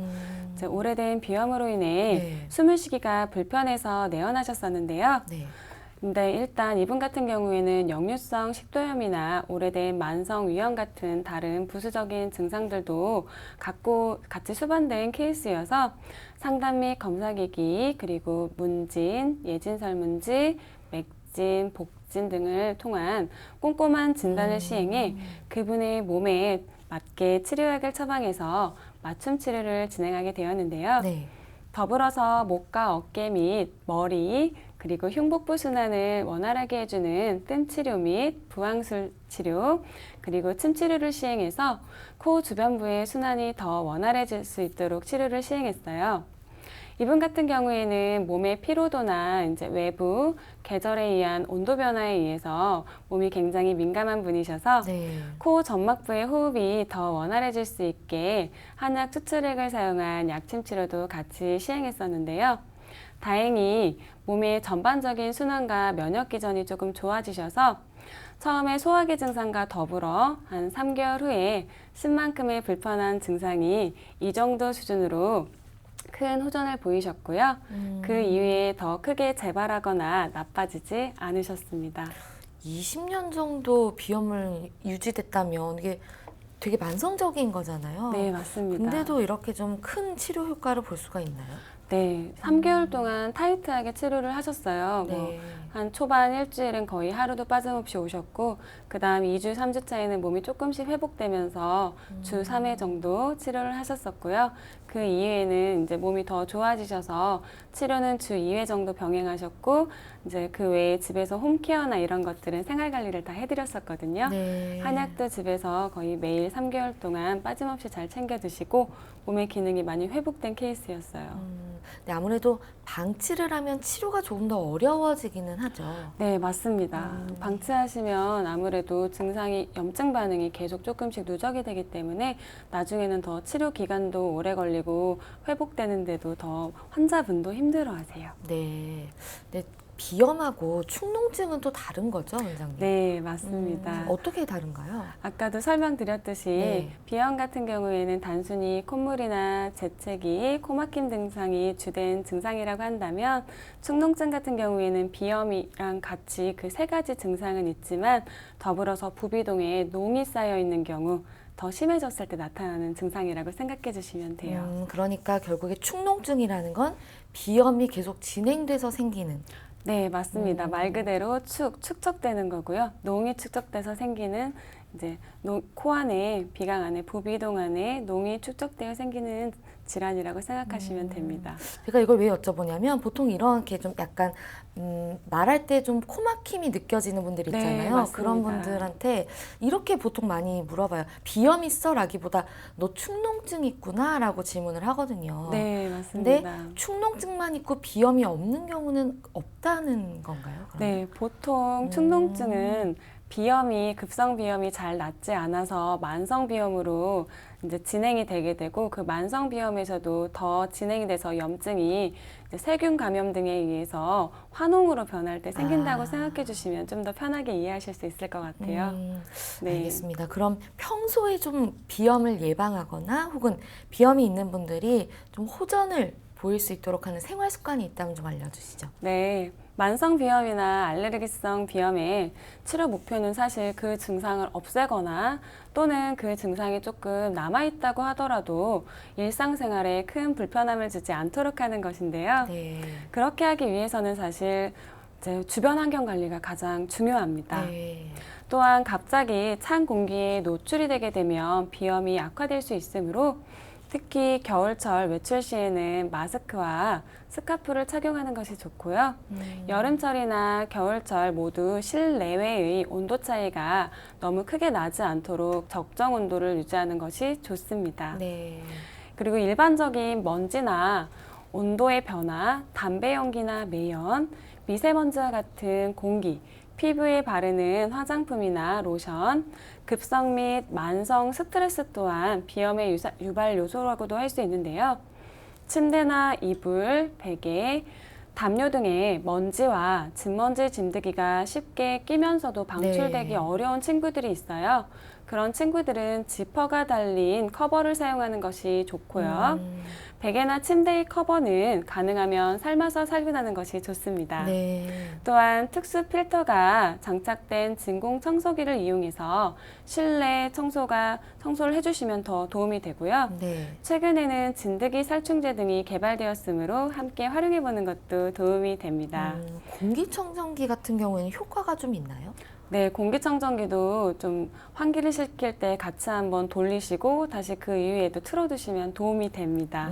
[SPEAKER 3] 이제 오래된 비염으로 인해
[SPEAKER 1] 네.
[SPEAKER 3] 숨을 쉬기가 불편해서 내원하셨었는데요.
[SPEAKER 1] 네.
[SPEAKER 3] 근데 일단 이분 같은 경우에는 역류성 식도염이나 오래된 만성 위염 같은 다른 부수적인 증상들도 같이 수반된 케이스여서 상담 및 검사기기 그리고 문진, 예진설문지, 맥진, 복진 등을 통한 꼼꼼한 진단을 시행해 그분의 몸에 맞게 치료약을 처방해서 맞춤 치료를 진행하게 되었는데요.
[SPEAKER 1] 네.
[SPEAKER 3] 더불어서 목과 어깨 및 머리 그리고 흉복부 순환을 원활하게 해주는 뜸 치료 및 부항술 치료 그리고 침 치료를 시행해서 코 주변부의 순환이 더 원활해질 수 있도록 치료를 시행했어요. 이분 같은 경우에는 몸의 피로도나 이제 외부 계절에 의한 온도 변화에 의해서 몸이 굉장히 민감한 분이셔서
[SPEAKER 1] 네.
[SPEAKER 3] 코 점막부의 호흡이 더 원활해질 수 있게 한약 추출액을 사용한 약침 치료도 같이 시행했었는데요. 다행히 몸의 전반적인 순환과 면역 기전이 조금 좋아지셔서 처음에 소화기 증상과 더불어 한 3개월 후에 숨만큼의 불편한 증상이 이 정도 수준으로 큰 호전을 보이셨고요. 그 이후에 더 크게 재발하거나 나빠지지 않으셨습니다.
[SPEAKER 1] 20년 정도 비염을 유지됐다면 이게 되게 만성적인 거잖아요.
[SPEAKER 3] 네, 맞습니다.
[SPEAKER 1] 근데도 이렇게 좀 큰 치료 효과를 볼 수가 있나요?
[SPEAKER 3] 네, 3개월 동안 타이트하게 치료를 하셨어요.
[SPEAKER 1] 네.
[SPEAKER 3] 한 초반 일주일은 거의 하루도 빠짐없이 오셨고, 그 다음 2주, 3주 차에는 몸이 조금씩 회복되면서 주 3회 정도 치료를 하셨었고요. 그 이후에는 이제 몸이 더 좋아지셔서 치료는 주 2회 정도 병행하셨고, 이제 그 외에 집에서 홈케어나 이런 것들은 생활 관리를 다 해드렸었거든요.
[SPEAKER 1] 네.
[SPEAKER 3] 한약도 집에서 거의 매일 3개월 동안 빠짐없이 잘 챙겨 드시고, 몸의 기능이 많이 회복된 케이스였어요.
[SPEAKER 1] 네, 아무래도 방치를 하면 치료가 조금 더 어려워지기는 하죠.
[SPEAKER 3] 네, 맞습니다. 방치하시면 아무래도 증상이 염증 반응이 계속 조금씩 누적이 되기 때문에 나중에는 더 치료 기간도 오래 걸리고 회복되는데도 더 환자분도 힘들어하세요.
[SPEAKER 1] 네. 네, 비염하고 축농증은 또 다른 거죠, 원장님?
[SPEAKER 3] 네, 맞습니다.
[SPEAKER 1] 어떻게 다른가요?
[SPEAKER 3] 아까도 설명드렸듯이
[SPEAKER 1] 네.
[SPEAKER 3] 비염 같은 경우에는 단순히 콧물이나 재채기, 코막힘 증상이 주된 증상이라고 한다면 축농증 같은 경우에는 비염이랑 같이 그 세 가지 증상은 있지만 더불어서 부비동에 농이 쌓여 있는 경우 더 심해졌을 때 나타나는 증상이라고 생각해 주시면 돼요.
[SPEAKER 1] 그러니까 결국에 축농증이라는 건 비염이 계속 진행돼서 생기는.
[SPEAKER 3] 네, 맞습니다. 말 그대로 축적되는 거고요. 농이 축적돼서 생기는 이제 코 안에, 비강 안에, 부비동 안에 농이 축적되어 생기는 질환이라고 생각하시면 됩니다.
[SPEAKER 1] 제가 이걸 왜 여쭤보냐면 보통 이렇게 좀 약간 말할 때 좀 코막힘이 느껴지는 분들
[SPEAKER 3] 네,
[SPEAKER 1] 있잖아요.
[SPEAKER 3] 맞습니다.
[SPEAKER 1] 그런 분들한테 이렇게 보통 많이 물어봐요. 비염 있어? 라기보다 너 축농증 있구나? 라고 질문을 하거든요.
[SPEAKER 3] 네,
[SPEAKER 1] 근데
[SPEAKER 3] 맞습니다.
[SPEAKER 1] 축농증만 있고 비염이 없는 경우는 없다는 건가요? 그러면?
[SPEAKER 3] 네, 보통 축농증은 비염이 급성 비염이 잘 낫지 않아서 만성 비염으로 이제 진행이 되게 되고 그 만성 비염에서도 더 진행이 돼서 염증이 이제 세균 감염 등에 의해서 화농으로 변할 때 생긴다고 생각해 주시면 좀 더 편하게 이해하실 수 있을 것 같아요. 네.
[SPEAKER 1] 알겠습니다. 그럼 평소에 좀 비염을 예방하거나 혹은 비염이 있는 분들이 좀 호전을 보일 수 있도록 하는 생활 습관이 있다면 좀 알려주시죠.
[SPEAKER 3] 네. 만성 비염이나 알레르기성 비염의 치료 목표는 사실 그 증상을 없애거나 또는 그 증상이 조금 남아있다고 하더라도 일상생활에 큰 불편함을 주지 않도록 하는 것인데요.
[SPEAKER 1] 네.
[SPEAKER 3] 그렇게 하기 위해서는 사실 이제 주변 환경 관리가 가장 중요합니다.
[SPEAKER 1] 네.
[SPEAKER 3] 또한 갑자기 찬 공기에 노출이 되게 되면 비염이 악화될 수 있으므로 특히 겨울철 외출 시에는 마스크와 스카프를 착용하는 것이 좋고요. 여름철이나 겨울철 모두 실내외의 온도 차이가 너무 크게 나지 않도록 적정 온도를 유지하는 것이 좋습니다.
[SPEAKER 1] 네.
[SPEAKER 3] 그리고 일반적인 먼지나 온도의 변화, 담배 연기나 매연, 미세먼지와 같은 공기, 피부에 바르는 화장품이나 로션, 급성 및 만성 스트레스 또한 비염의 유발 요소라고도 할 수 있는데요. 침대나 이불, 베개, 담요 등의 먼지와 진먼지 진드기가 쉽게 끼면서도 방출되기
[SPEAKER 1] 네.
[SPEAKER 3] 어려운 친구들이 있어요. 그런 친구들은 지퍼가 달린 커버를 사용하는 것이 좋고요. 베개나 침대의 커버는 가능하면 삶아서 살균하는 것이 좋습니다.
[SPEAKER 1] 네.
[SPEAKER 3] 또한 특수 필터가 장착된 진공 청소기를 이용해서 실내 청소를 해주시면 더 도움이 되고요.
[SPEAKER 1] 네.
[SPEAKER 3] 최근에는 진드기 살충제 등이 개발되었으므로 함께 활용해보는 것도 도움이 됩니다.
[SPEAKER 1] 공기청정기 같은 경우에는 효과가 좀 있나요?
[SPEAKER 3] 네, 공기청정기도 좀 환기를 시킬 때 같이 한번 돌리시고 다시 그 이후에도 틀어두시면 도움이 됩니다.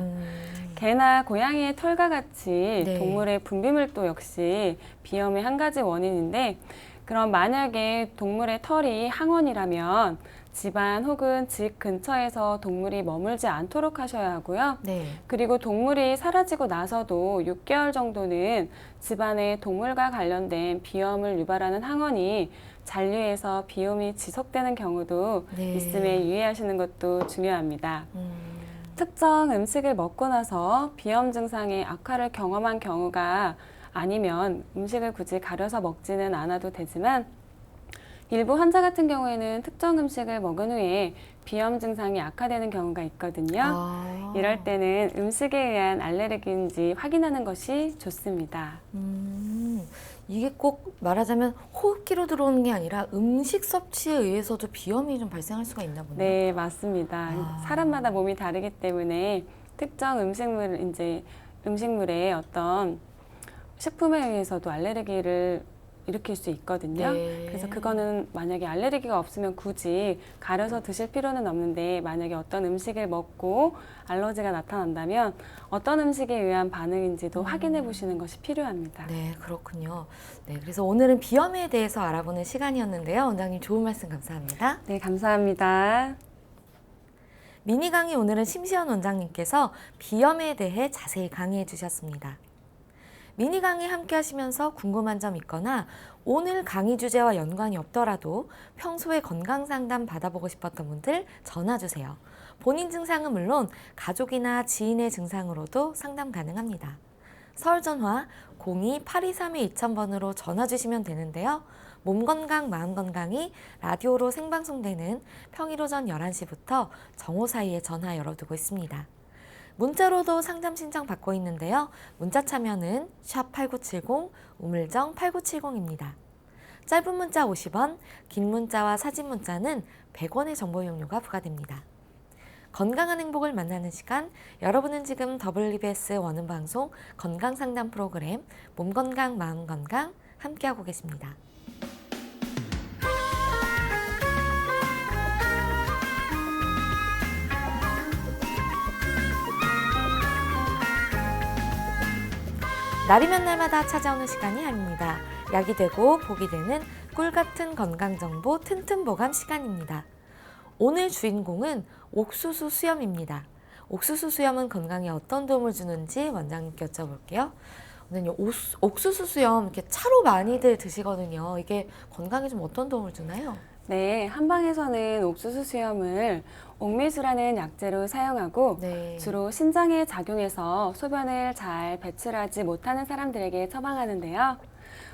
[SPEAKER 3] 개나 고양이의 털과 같이
[SPEAKER 1] 네.
[SPEAKER 3] 동물의 분비물도 역시 비염의 한 가지 원인인데 그럼 만약에 동물의 털이 항원이라면 집안 혹은 집 근처에서 동물이 머물지 않도록 하셔야 하고요.
[SPEAKER 1] 네.
[SPEAKER 3] 그리고 동물이 사라지고 나서도 6개월 정도는 집안에 동물과 관련된 비염을 유발하는 항원이 잔류해서 비염이 지속되는 경우도
[SPEAKER 1] 네.
[SPEAKER 3] 있음에 유의하시는 것도 중요합니다. 특정 음식을 먹고 나서 비염 증상의 악화를 경험한 경우가 아니면 음식을 굳이 가려서 먹지는 않아도 되지만 일부 환자 같은 경우에는 특정 음식을 먹은 후에 비염 증상이 악화되는 경우가 있거든요. 이럴 때는 음식에 의한 알레르기인지 확인하는 것이 좋습니다.
[SPEAKER 1] 이게 꼭 말하자면 호흡기로 들어오는 게 아니라 음식 섭취에 의해서도 비염이 좀 발생할 수가 있나 보네요.
[SPEAKER 3] 네, 맞습니다. 사람마다 몸이 다르기 때문에 특정 음식물의 어떤 식품에 의해서도 알레르기를 일으킬 수 있거든요.
[SPEAKER 1] 네.
[SPEAKER 3] 그래서 그거는 만약에 알레르기가 없으면 굳이 가려서 드실 필요는 없는데, 만약에 어떤 음식을 먹고 알러지가 나타난다면 어떤 음식에 의한 반응인지도 확인해 보시는 것이 필요합니다.
[SPEAKER 1] 네, 그렇군요. 네, 그래서 오늘은 비염에 대해서 알아보는 시간이었는데요. 원장님 좋은 말씀 감사합니다.
[SPEAKER 3] 네, 감사합니다.
[SPEAKER 1] 미니 강의 오늘은 심시연 원장님께서 비염에 대해 자세히 강의해 주셨습니다. 미니 강의 함께 하시면서 궁금한 점 있거나 오늘 강의 주제와 연관이 없더라도 평소에 건강 상담 받아보고 싶었던 분들 전화 주세요. 본인 증상은 물론 가족이나 지인의 증상으로도 상담 가능합니다. 서울 전화 02-823-2000번으로 전화 주시면 되는데요. 몸건강 마음건강이 라디오로 생방송되는 평일 오전 11시부터 정오 사이에 전화 열어두고 있습니다. 문자로도 상담 신청 받고 있는데요. 문자 참여는 샵8970 우물정 8970입니다. 짧은 문자 50원, 긴 문자와 사진 문자는 100원의 정보 이용료가 부과됩니다. 건강한 행복을 만나는 시간, 여러분은 지금 WBS 원음 방송 건강상담 프로그램 몸건강 마음건강 함께하고 계십니다. 날이면 날마다 찾아오는 시간이 아닙니다. 약이 되고 복이 되는 꿀같은 건강정보 튼튼보감 시간입니다. 오늘 주인공은 옥수수 수염입니다. 옥수수 수염은 건강에 어떤 도움을 주는지 원장님께 여쭤볼게요. 원장님, 옥수수 수염 이렇게 차로 많이들 드시거든요. 이게 건강에 좀 어떤 도움을 주나요?
[SPEAKER 3] 네, 한방에서는 옥수수 수염을 옥미수라는 약재로 사용하고
[SPEAKER 1] 네.
[SPEAKER 3] 주로 신장에 작용해서 소변을 잘 배출하지 못하는 사람들에게 처방하는데요.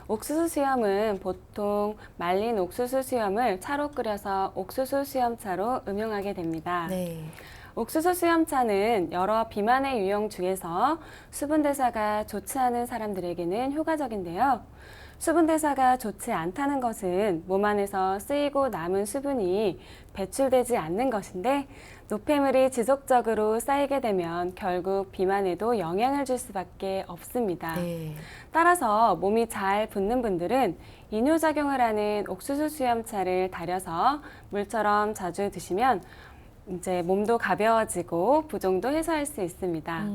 [SPEAKER 3] 옥수수 수염은 보통 말린 옥수수 수염을 차로 끓여서 옥수수 수염차로 음용하게 됩니다.
[SPEAKER 1] 네.
[SPEAKER 3] 옥수수 수염차는 여러 비만의 유형 중에서 수분 대사가 좋지 않은 사람들에게는 효과적인데요. 수분 대사가 좋지 않다는 것은 몸 안에서 쓰이고 남은 수분이 배출되지 않는 것인데, 노폐물이 지속적으로 쌓이게 되면 결국 비만에도 영향을 줄 수밖에 없습니다.
[SPEAKER 1] 네.
[SPEAKER 3] 따라서 몸이 잘 붓는 분들은 이뇨작용을 하는 옥수수 수염차를 달여서 물처럼 자주 드시면 이제 몸도 가벼워지고 부종도 해소할 수 있습니다.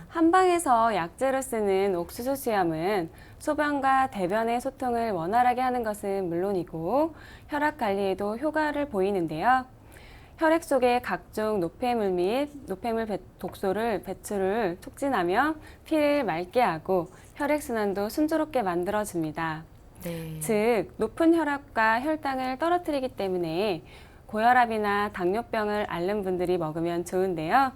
[SPEAKER 3] 한방에서 약재로 쓰는 옥수수 수염은 소변과 대변의 소통을 원활하게 하는 것은 물론이고 혈압 관리에도 효과를 보이는데요. 혈액 속의 각종 노폐물 및 노폐물 독소를 배출을 촉진하며 피를 맑게 하고 혈액순환도 순조롭게 만들어줍니다.
[SPEAKER 1] 네.
[SPEAKER 3] 즉, 높은 혈압과 혈당을 떨어뜨리기 때문에 고혈압이나 당뇨병을 앓는 분들이 먹으면 좋은데요.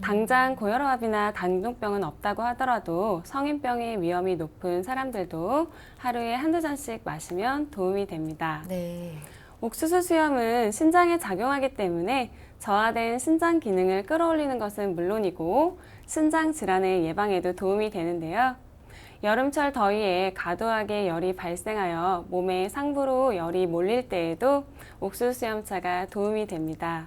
[SPEAKER 3] 당장 고혈압이나 당뇨병은 없다고 하더라도 성인병의 위험이 높은 사람들도 하루에 한두 잔씩 마시면 도움이 됩니다.
[SPEAKER 1] 네.
[SPEAKER 3] 옥수수 수염은 신장에 작용하기 때문에 저하된 신장 기능을 끌어올리는 것은 물론이고 신장 질환의 예방에도 도움이 되는데요. 여름철 더위에 과도하게 열이 발생하여 몸에 상부로 열이 몰릴 때에도 옥수수 수염차가 도움이 됩니다.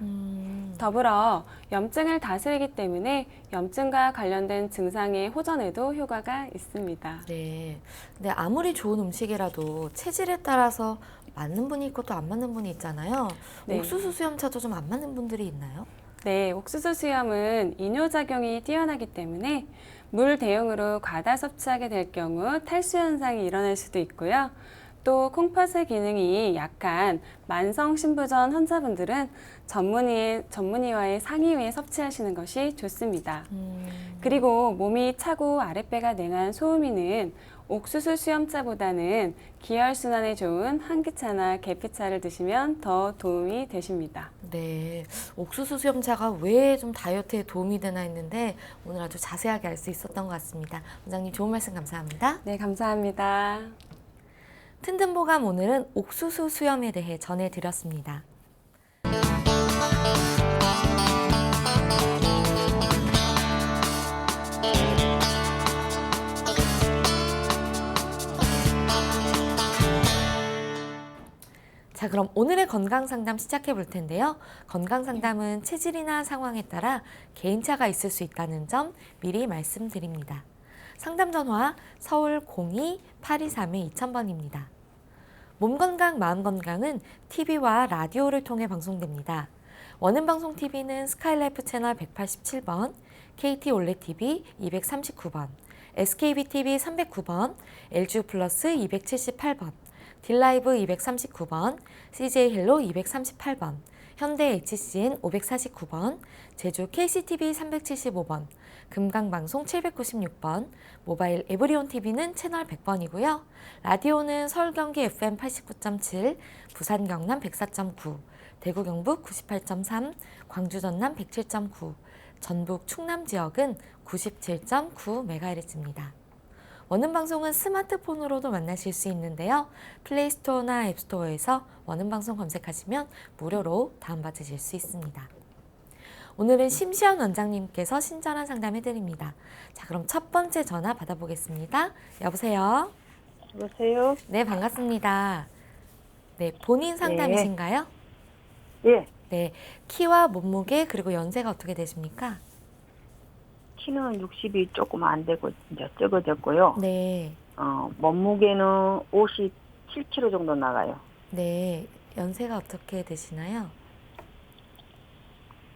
[SPEAKER 3] 더불어 염증을 다스리기 때문에 염증과 관련된 증상의 호전에도 효과가 있습니다.
[SPEAKER 1] 네. 근데 아무리 좋은 음식이라도 체질에 따라서 맞는 분이 있고 또 안 맞는 분이 있잖아요.
[SPEAKER 3] 네.
[SPEAKER 1] 옥수수 수염차도 좀 안 맞는 분들이 있나요?
[SPEAKER 3] 네, 옥수수 수염은 이뇨작용이 뛰어나기 때문에 물 대용으로 과다 섭취하게 될 경우 탈수 현상이 일어날 수도 있고요. 또 콩팥의 기능이 약한 만성 신부전 환자분들은 전문의와의 상의 후에 섭취하시는 것이 좋습니다. 그리고 몸이 차고 아랫배가 냉한 소음이는 옥수수 수염차보다는 기혈순환에 좋은 한기차나 계피차를 드시면 더 도움이 되십니다.
[SPEAKER 1] 네, 옥수수 수염차가 왜 좀 다이어트에 도움이 되나 했는데 오늘 아주 자세하게 알 수 있었던 것 같습니다. 원장님 좋은 말씀 감사합니다.
[SPEAKER 3] 네, 감사합니다.
[SPEAKER 1] 튼튼보감 오늘은 옥수수 수염에 대해 전해드렸습니다. 자, 그럼 오늘의 건강상담 시작해 볼 텐데요. 건강상담은 체질이나 상황에 따라 개인차가 있을 수 있다는 점 미리 말씀드립니다. 상담 전화 서울 02-823-2000번입니다. 몸건강, 마음건강은 TV와 라디오를 통해 방송됩니다. 원음방송TV는 스카이라이프 채널 187번, KT 올레TV 239번, SKBTV 309번, LGU 플러스 278번, 딜라이브 239번, CJ헬로 238번, 현대 HCN 549번, 제주 KCTV 375번, 금강방송 796번, 모바일 에브리온TV는 채널 100번이고요. 라디오는 서울 경기 FM 89.7, 부산 경남 104.9, 대구 경북 98.3, 광주 전남 107.9, 전북 충남 지역은 97.9MHz입니다. 원음방송은 스마트폰으로도 만나실 수 있는데요. 플레이스토어나 앱스토어에서 원음방송 검색하시면 무료로 다운받으실 수 있습니다. 오늘은 심시연 원장님께서 친절한 상담해드립니다. 자, 그럼 첫 번째 전화 받아보겠습니다. 여보세요?
[SPEAKER 4] 여보세요?
[SPEAKER 1] 네, 반갑습니다. 네, 본인 상담이신가요?
[SPEAKER 4] 예.
[SPEAKER 1] 네, 키와 몸무게 그리고 연세가 어떻게 되십니까?
[SPEAKER 4] 키는 60이 조금 안 되고 이제 적어졌고요.
[SPEAKER 1] 네,
[SPEAKER 4] 몸무게는 57kg 정도 나가요.
[SPEAKER 1] 네, 연세가 어떻게 되시나요?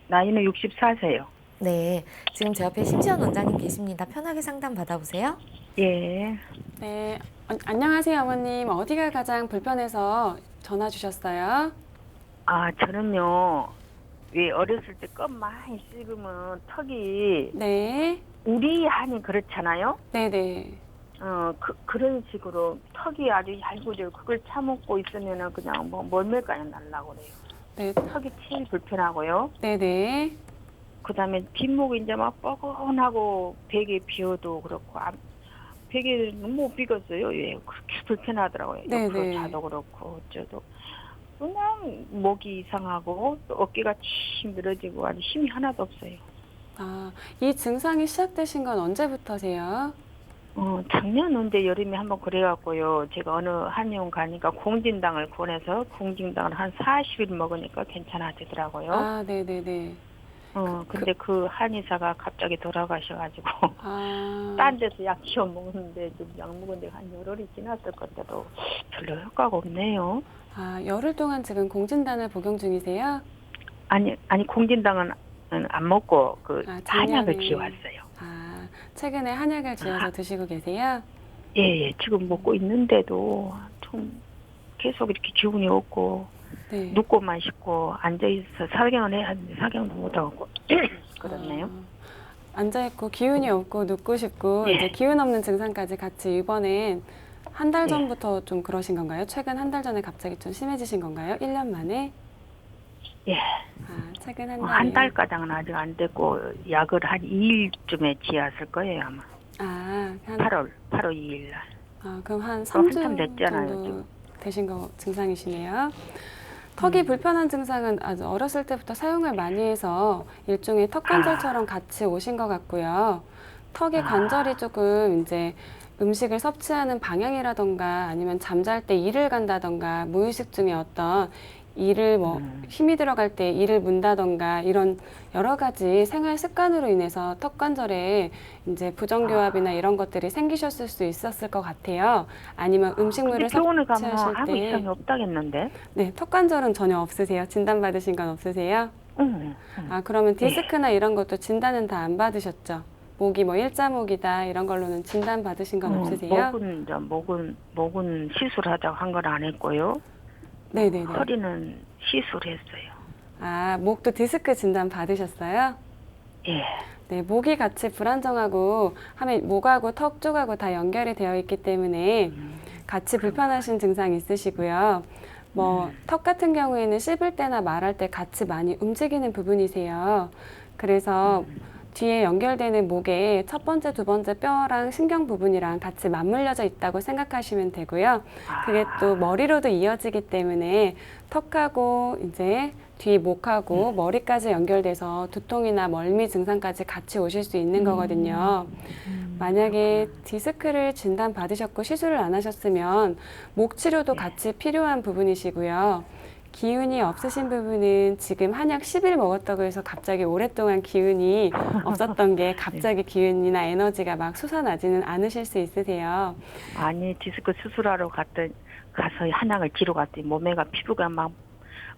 [SPEAKER 4] 나이는 64세요.
[SPEAKER 1] 네, 지금 제 옆에 심시연 원장님 계십니다. 편하게 상담 받아보세요.
[SPEAKER 4] 예.
[SPEAKER 3] 네, 안녕하세요, 어머님. 어디가 가장 불편해서 전화 주셨어요?
[SPEAKER 4] 저는요. 왜 어렸을 때 껌 많이 씹으면 턱이
[SPEAKER 3] 네,
[SPEAKER 4] 우리 한이 그렇잖아요.
[SPEAKER 3] 네네.
[SPEAKER 4] 그런 식으로 턱이 아주 얇고져 그걸 참고 있으면은 그냥 뭐 멀매까지 날라고 그래요.
[SPEAKER 3] 네,
[SPEAKER 4] 턱이 제일 불편하고요.
[SPEAKER 3] 네네.
[SPEAKER 4] 그다음에 뒷목이 이제 막 뻐근하고 베개 비어도 그렇고 베개 못 비겠어요. 예, 그렇게 불편하더라고요.
[SPEAKER 3] 네네.
[SPEAKER 4] 옆으로 자도 그렇고 어쩌도 그냥 목이 이상하고 또 어깨가 침 늘어지고 아주 힘이 하나도 없어요.
[SPEAKER 3] 이 증상이 시작되신 건 언제부터세요?
[SPEAKER 4] 작년 언제 여름에 한번 그래갖고요. 제가 어느 한의원 가니까 공진당을 권해서 공진당을 한 40일 먹으니까 괜찮아지더라고요.
[SPEAKER 3] 네네네.
[SPEAKER 4] 근데 그 한의사가 갑자기 돌아가셔가지고 딴 데서 약 지어 먹었는데 좀 약 먹은 데가 한 열흘이 지났을 건데도 별로 효과가 없네요.
[SPEAKER 3] 열흘 동안 지금 공진단을 복용 중이세요?
[SPEAKER 4] 아니 공진당은 안 먹고 한약을
[SPEAKER 3] 작년에.
[SPEAKER 4] 지어왔어요.
[SPEAKER 3] 최근에 한약을 지어서 드시고 계세요?
[SPEAKER 4] 예, 지금 먹고 있는데도 좀 계속 이렇게 기운이 없고
[SPEAKER 3] 네.
[SPEAKER 4] 눕고만 싶고 앉아있어 사경을 해야 하는데 사경도 못하고 그렇네요.
[SPEAKER 3] 앉아있고 기운이 없고 눕고 싶고
[SPEAKER 4] 네.
[SPEAKER 3] 이제 기운 없는 증상까지 같이 이번엔 한 달
[SPEAKER 4] 네.
[SPEAKER 3] 전부터 좀 그러신 건가요? 최근 한 달 전에 갑자기 좀 심해지신 건가요? 1년 만에?
[SPEAKER 4] 예.
[SPEAKER 3] 최근 한 달이요?
[SPEAKER 4] 한 달가량은 아직 안 됐고 약을 한 2일쯤에 지었을 거예요 아마.
[SPEAKER 3] 한
[SPEAKER 4] 8월 2일 날.
[SPEAKER 3] 그럼 한
[SPEAKER 4] 한참
[SPEAKER 3] 3주
[SPEAKER 4] 됐잖아요,
[SPEAKER 3] 정도
[SPEAKER 4] 지금.
[SPEAKER 3] 되신 거 증상이시네요. 턱이 불편한 증상은 아주 어렸을 때부터 사용을 많이 해서 일종의 턱 관절처럼 같이 오신 것 같고요. 턱의 관절이 조금 이제 음식을 섭취하는 방향이라던가 아니면 잠잘 때 이를 간다던가 무의식 중에 어떤 이를 힘이 들어갈 때 이를 문다던가 이런 여러 가지 생활 습관으로 인해서 턱 관절에 이제 부정교합이나 이런 것들이 생기셨을 수 있었을 것 같아요. 아니면 음식물을
[SPEAKER 4] 근데 병원에 가면
[SPEAKER 3] 섭취하실
[SPEAKER 4] 아무
[SPEAKER 3] 때
[SPEAKER 4] 이상이 없다겠는데?
[SPEAKER 3] 네, 턱 관절은 전혀 없으세요? 진단 받으신 건 없으세요?
[SPEAKER 4] 응.
[SPEAKER 3] 그러면 디스크나 이런 것도 진단은 다 안 받으셨죠? 목이 일자목이다 이런 걸로는 진단 받으신 건 없으세요?
[SPEAKER 4] 목은 시술하자고 한 건 안 했고요.
[SPEAKER 3] 네네네.
[SPEAKER 4] 허리는 시술했어요.
[SPEAKER 3] 목도 디스크 진단 받으셨어요?
[SPEAKER 4] 예.
[SPEAKER 3] 네, 목이 같이 불안정하고 하면 목하고 턱 쪽하고 다 연결이 되어 있기 때문에 같이 불편하신 증상이 있으시고요. 턱 같은 경우에는 씹을 때나 말할 때 같이 많이 움직이는 부분이세요. 그래서 뒤에 연결되는 목에 첫 번째, 두 번째 뼈랑 신경 부분이랑 같이 맞물려져 있다고 생각하시면 되고요. 그게 또 머리로도 이어지기 때문에 턱하고 이제 뒤 목하고 머리까지 연결돼서 두통이나 멀미 증상까지 같이 오실 수 있는 거거든요. 만약에 디스크를 진단 받으셨고 시술을 안 하셨으면 목 치료도 같이 필요한 부분이시고요. 기운이 없으신 부분은 지금 한약 10일 먹었다고 해서 갑자기 오랫동안 기운이 없었던 게 갑자기 기운이나 에너지가 막 솟아나지는 않으실 수 있으세요.
[SPEAKER 4] 아니 디스크 수술하러 가서 한약을 기러 갔더니 몸에가 피부가 막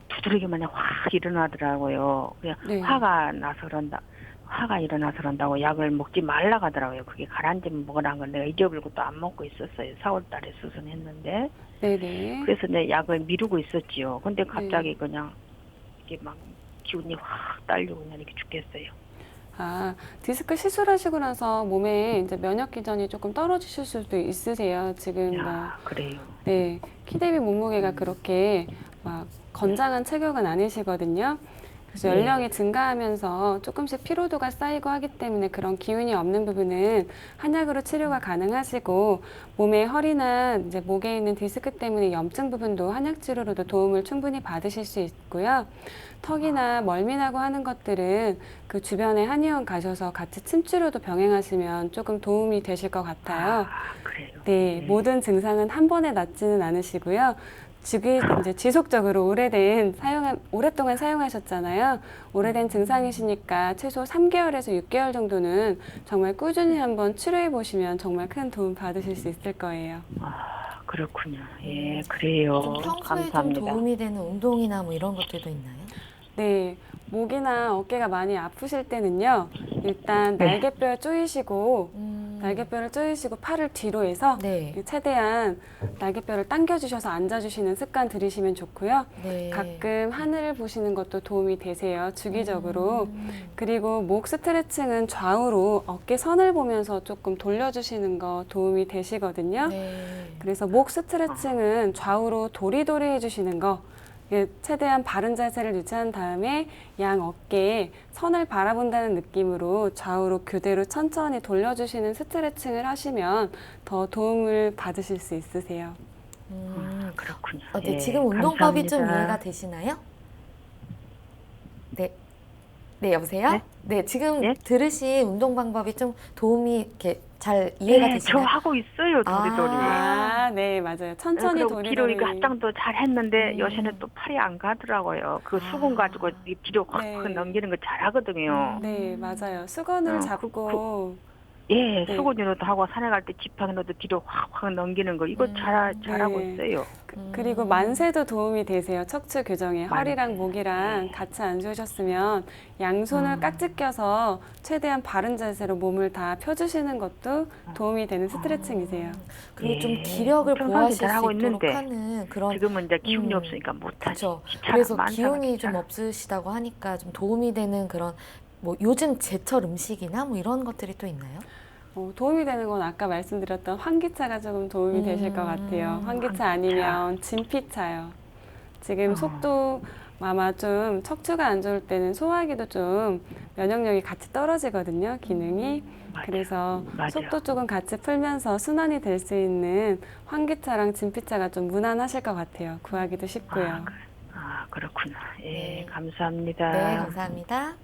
[SPEAKER 4] 두드러기 마냥 확 일어나더라고요. 그냥
[SPEAKER 3] 네.
[SPEAKER 4] 화가 일어나서 그런다고 약을 먹지 말라고 하더라고요. 그게 가라앉으면 먹으라는 걸 내가 잊어버리고 또 안 먹고 있었어요. 4월 달에 수술했는데.
[SPEAKER 3] 네네.
[SPEAKER 4] 그래서 내 약을 미루고 있었지요. 근데 갑자기 그냥 이게 막 기운이 확 딸리고 그냥 이렇게 죽겠어요.
[SPEAKER 3] 아, 디스크 시술하시고 나서 몸에 이제 면역 기전이 조금 떨어지실 수도 있으세요. 지금
[SPEAKER 4] 야, 그래요.
[SPEAKER 3] 네, 키 대비 몸무게가 그렇게 막 건장한 체격은 아니시거든요. 그래서
[SPEAKER 4] 네.
[SPEAKER 3] 연령이 증가하면서 조금씩 피로도가 쌓이고 하기 때문에 그런 기운이 없는 부분은 한약으로 치료가 가능하시고 몸의 허리나 이제 목에 있는 디스크 때문에 염증 부분도 한약 치료로도 도움을 충분히 받으실 수 있고요. 턱이나 멀미나고 하는 것들은 그 주변에 한의원 가셔서 같이 침치료도 병행하시면 조금 도움이 되실 것 같아요.
[SPEAKER 4] 그래요.
[SPEAKER 3] 네, 모든 증상은 한 번에 낫지는 않으시고요. 이제 지속적으로 오랫동안 사용하셨잖아요. 오래된 증상이시니까 최소 3개월에서 6개월 정도는 정말 꾸준히 한번 치료해 보시면 정말 큰 도움 받으실 수 있을 거예요.
[SPEAKER 4] 아, 그렇군요. 예, 그래요.
[SPEAKER 1] 좀 평소에
[SPEAKER 4] 감사합니다.
[SPEAKER 1] 좀 도움이 되는 운동이나 뭐 이런 것들도 있나요?
[SPEAKER 3] 네, 목이나 어깨가 많이 아프실 때는요. 일단
[SPEAKER 4] 네.
[SPEAKER 3] 날개뼈 조이시고 날개뼈를 조이시고 팔을 뒤로 해서
[SPEAKER 1] 네.
[SPEAKER 3] 최대한 날개뼈를 당겨주셔서 앉아주시는 습관 들이시면 좋고요.
[SPEAKER 1] 네.
[SPEAKER 3] 가끔 하늘을 보시는 것도 도움이 되세요. 주기적으로. 그리고 목 스트레칭은 좌우로 어깨 선을 보면서 조금 돌려주시는 거 도움이 되시거든요.
[SPEAKER 1] 네.
[SPEAKER 3] 그래서 목 스트레칭은 좌우로 도리도리 해주시는 거 최대한 바른 자세를 유지한 다음에 양 어깨에 선을 바라본다는 느낌으로 좌우로 교대로 천천히 돌려주시는 스트레칭을 하시면 더 도움을 받으실 수 있으세요.
[SPEAKER 4] 그렇군요.
[SPEAKER 1] 네,
[SPEAKER 4] 예,
[SPEAKER 1] 지금 운동법이 좀
[SPEAKER 4] 감사합니다.
[SPEAKER 1] 이해가 되시나요? 네. 네, 여보세요?
[SPEAKER 4] 네?
[SPEAKER 1] 네, 지금
[SPEAKER 4] 네?
[SPEAKER 1] 들으신 운동 방법이 좀 도움이 이렇게 잘 이해가
[SPEAKER 4] 네, 저
[SPEAKER 1] 되시나요?
[SPEAKER 4] 하고 있어요, 도리도리.
[SPEAKER 3] 아, 네, 맞아요. 천천히
[SPEAKER 4] 그리고 뒤로
[SPEAKER 3] 도리도리.
[SPEAKER 4] 이거 합장도 잘 했는데 요새는 또 팔이 안 가더라고요. 그 수건 가지고 이 뒤로 확
[SPEAKER 3] 네.
[SPEAKER 4] 넘기는 거 잘하거든요.
[SPEAKER 3] 네, 맞아요. 수건을
[SPEAKER 4] 어,
[SPEAKER 3] 잡고
[SPEAKER 4] 예,
[SPEAKER 3] 네.
[SPEAKER 4] 수건으로도 하고 산에 갈 때 지팡이로도 뒤로 확 넘기는 거 이거 잘하고
[SPEAKER 3] 네.
[SPEAKER 4] 있어요.
[SPEAKER 3] 그리고 만세도 도움이 되세요. 척추 교정에
[SPEAKER 4] 만세.
[SPEAKER 3] 허리랑 목이랑 같이 앉으셨으면 양손을 깍지 껴서 최대한 바른 자세로 몸을 다 펴주시는 것도 도움이 되는 스트레칭이세요.
[SPEAKER 1] 그리고
[SPEAKER 4] 예,
[SPEAKER 1] 좀 기력을
[SPEAKER 4] 평상시
[SPEAKER 1] 보호하실 수
[SPEAKER 4] 잘하고
[SPEAKER 1] 있도록
[SPEAKER 4] 있는데
[SPEAKER 1] 하는 그런
[SPEAKER 4] 지금은 이제 기운이
[SPEAKER 1] 음,
[SPEAKER 4] 없으니까 못하지.
[SPEAKER 1] 그렇죠.
[SPEAKER 4] 귀찮아,
[SPEAKER 1] 그래서
[SPEAKER 4] 만사가
[SPEAKER 1] 기운이 좀
[SPEAKER 4] 귀찮아.
[SPEAKER 1] 없으시다고 하니까 좀 도움이 되는 그런 뭐 요즘 제철 음식이나 뭐 이런 것들이 또 있나요?
[SPEAKER 3] 도움이 되는 건 아까 말씀드렸던 환기차가 조금 도움이 되실 것 같아요. 환기차 아니면 진피차요. 지금 속도 아마 좀 척추가 안 좋을 때는 소화기도 좀 면역력이 같이 떨어지거든요, 기능이. 그래서
[SPEAKER 4] 맞아요.
[SPEAKER 3] 속도 조금 같이 풀면서 순환이 될 수 있는 환기차랑 진피차가 좀 무난하실 것 같아요. 구하기도 쉽고요.
[SPEAKER 4] 아, 그렇구나. 예,
[SPEAKER 1] 네.
[SPEAKER 4] 감사합니다.
[SPEAKER 1] 네, 감사합니다.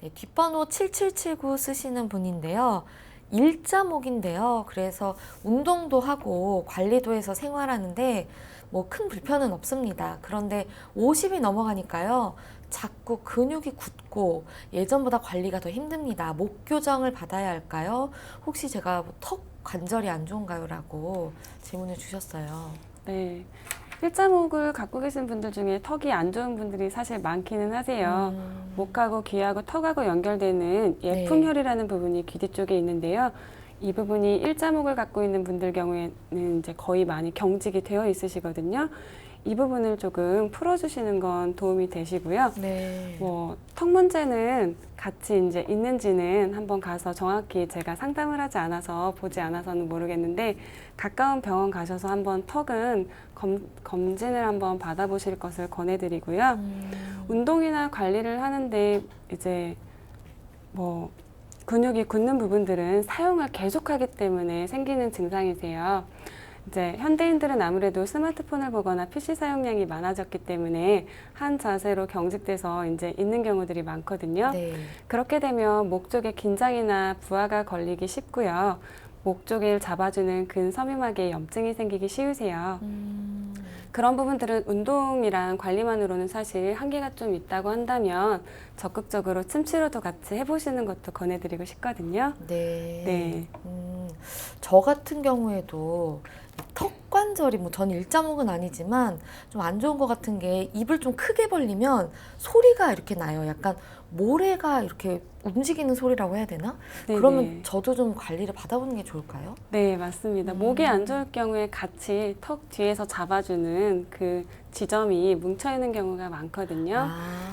[SPEAKER 1] 네, 뒷번호 7779 쓰시는 분인데요. 일자목인데요. 그래서 운동도 하고 관리도 해서 생활하는데 뭐 큰 불편은 없습니다. 그런데 50이 넘어가니까요. 자꾸 근육이 굳고 예전보다 관리가 더 힘듭니다. 목 교정을 받아야 할까요? 혹시 제가 뭐턱 관절이 안 좋은가요? 라고 질문을 주셨어요.
[SPEAKER 3] 네. 일자목을 갖고 계신 분들 중에 턱이 안 좋은 분들이 사실 많기는 하세요. 목하고 귀하고 턱하고 연결되는 예풍혈이라는 부분이 귀 뒤쪽에 있는데요. 이 부분이 일자목을 갖고 있는 분들 경우에는 이제 거의 많이 경직이 되어 있으시거든요. 이 부분을 조금 풀어주시는 건 도움이 되시고요.
[SPEAKER 1] 네.
[SPEAKER 3] 턱 문제는 같이 이제 있는지는 한번 가서 정확히 제가 상담을 하지 않아서 보지 않아서는 모르겠는데 가까운 병원 가셔서 한번 턱은 검진을 한번 받아보실 것을 권해드리고요. 운동이나 관리를 하는데 이제 근육이 굳는 부분들은 사용을 계속하기 때문에 생기는 증상이세요. 이제 현대인들은 아무래도 스마트폰을 보거나 PC 사용량이 많아졌기 때문에 한 자세로 경직돼서 이제 있는 경우들이 많거든요.
[SPEAKER 1] 네.
[SPEAKER 3] 그렇게 되면 목 쪽에 긴장이나 부하가 걸리기 쉽고요. 목 쪽을 잡아주는 근섬유막에 염증이 생기기 쉬우세요. 그런 부분들은 운동이랑 관리만으로는 사실 한계가 좀 있다고 한다면 적극적으로 침 치료도 같이 해보시는 것도 권해드리고 싶거든요.
[SPEAKER 1] 네.
[SPEAKER 3] 네.
[SPEAKER 1] 저 같은 경우에도 턱 관절이 전 일자목은 아니지만 좀 안 좋은 것 같은 게 입을 좀 크게 벌리면 소리가 이렇게 나요. 약간 모래가 이렇게 움직이는 소리라고 해야 되나?
[SPEAKER 3] 네네.
[SPEAKER 1] 그러면 저도 좀 관리를 받아보는 게 좋을까요?
[SPEAKER 3] 네, 맞습니다. 목이 안 좋을 경우에 같이 턱 뒤에서 잡아주는 그 지점이 뭉쳐있는 경우가 많거든요.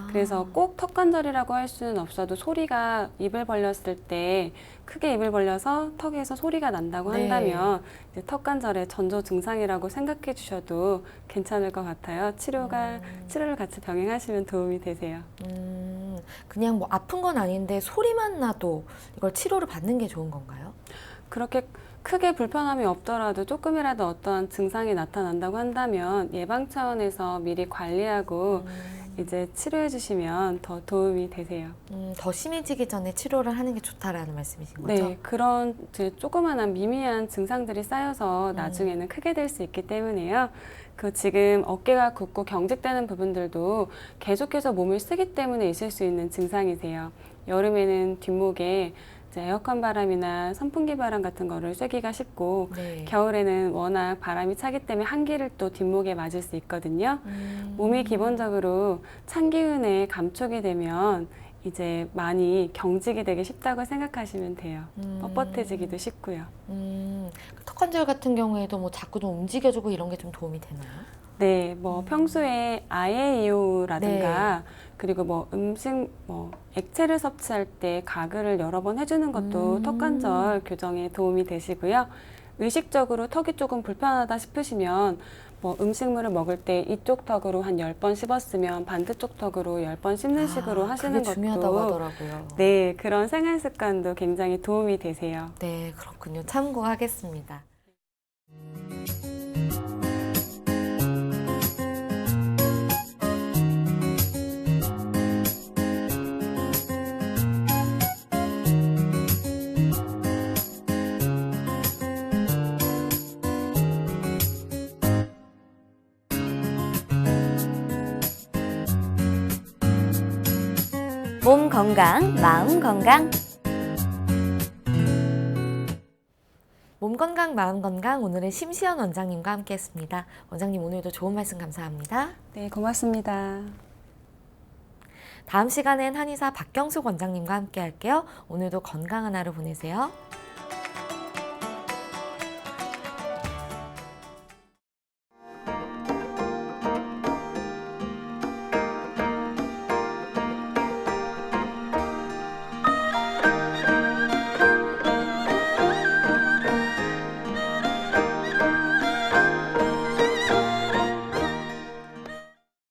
[SPEAKER 3] 그래서 꼭 턱관절이라고 할 수는 없어도 소리가 입을 벌렸을 때 크게 입을 벌려서 턱에서 소리가 난다고
[SPEAKER 1] 네.
[SPEAKER 3] 한다면 이제 턱관절의 전조 증상이라고 생각해 주셔도 괜찮을 것 같아요. 치료를 같이 병행하시면 도움이 되세요.
[SPEAKER 1] 그냥 아픈 건 아닌데 소리만 나도 이걸 치료를 받는 게 좋은 건가요?
[SPEAKER 3] 그렇게 크게 불편함이 없더라도 조금이라도 어떠한 증상이 나타난다고 한다면 예방 차원에서 미리 관리하고 이제 치료해 주시면 더 도움이 되세요.
[SPEAKER 1] 더 심해지기 전에 치료를 하는 게 좋다라는 말씀이신 거죠?
[SPEAKER 3] 네, 그런 조그마한 미미한 증상들이 쌓여서 나중에는 크게 될 수 있기 때문에요. 지금 어깨가 굽고 경직되는 부분들도 계속해서 몸을 쓰기 때문에 있을 수 있는 증상이세요. 여름에는 뒷목에 에어컨 바람이나 선풍기 바람 같은 거를 쐬기가 쉽고
[SPEAKER 1] 네.
[SPEAKER 3] 겨울에는 워낙 바람이 차기 때문에 한기를 또 뒷목에 맞을 수 있거든요. 몸이 기본적으로 찬 기운에 감촉이 되면 이제 많이 경직이 되기 쉽다고 생각하시면 돼요. 뻣뻣해지기도 쉽고요.
[SPEAKER 1] 턱 관절 같은 경우에도 자꾸 좀 움직여주고 이런 게 좀 도움이 되나요?
[SPEAKER 3] 네, 평소에 아예이오라든가
[SPEAKER 1] 네.
[SPEAKER 3] 그리고 음식 액체를 섭취할 때 가글을 여러 번 해주는 것도 턱관절 교정에 도움이 되시고요. 의식적으로 턱이 조금 불편하다 싶으시면 음식물을 먹을 때 이쪽 턱으로 한 10번 씹었으면 반대쪽 턱으로 10번 씹는 식으로 하시는
[SPEAKER 1] 그게
[SPEAKER 3] 것도
[SPEAKER 1] 중요하다고 하더라고요.
[SPEAKER 3] 네, 그런 생활 습관도 굉장히 도움이 되세요.
[SPEAKER 1] 네, 그렇군요. 참고하겠습니다.
[SPEAKER 2] 몸 건강, 마음 건강.
[SPEAKER 1] 몸 건강, 마음 건강, 오늘은 심시연 원장님과 함께했습니다. 원장님 오늘도 좋은 말씀 감사합니다.
[SPEAKER 3] 네, 고맙습니다.
[SPEAKER 1] 다음 시간엔 한의사 박경숙 원장님과 함께할게요. 오늘도 건강한 하루 보내세요.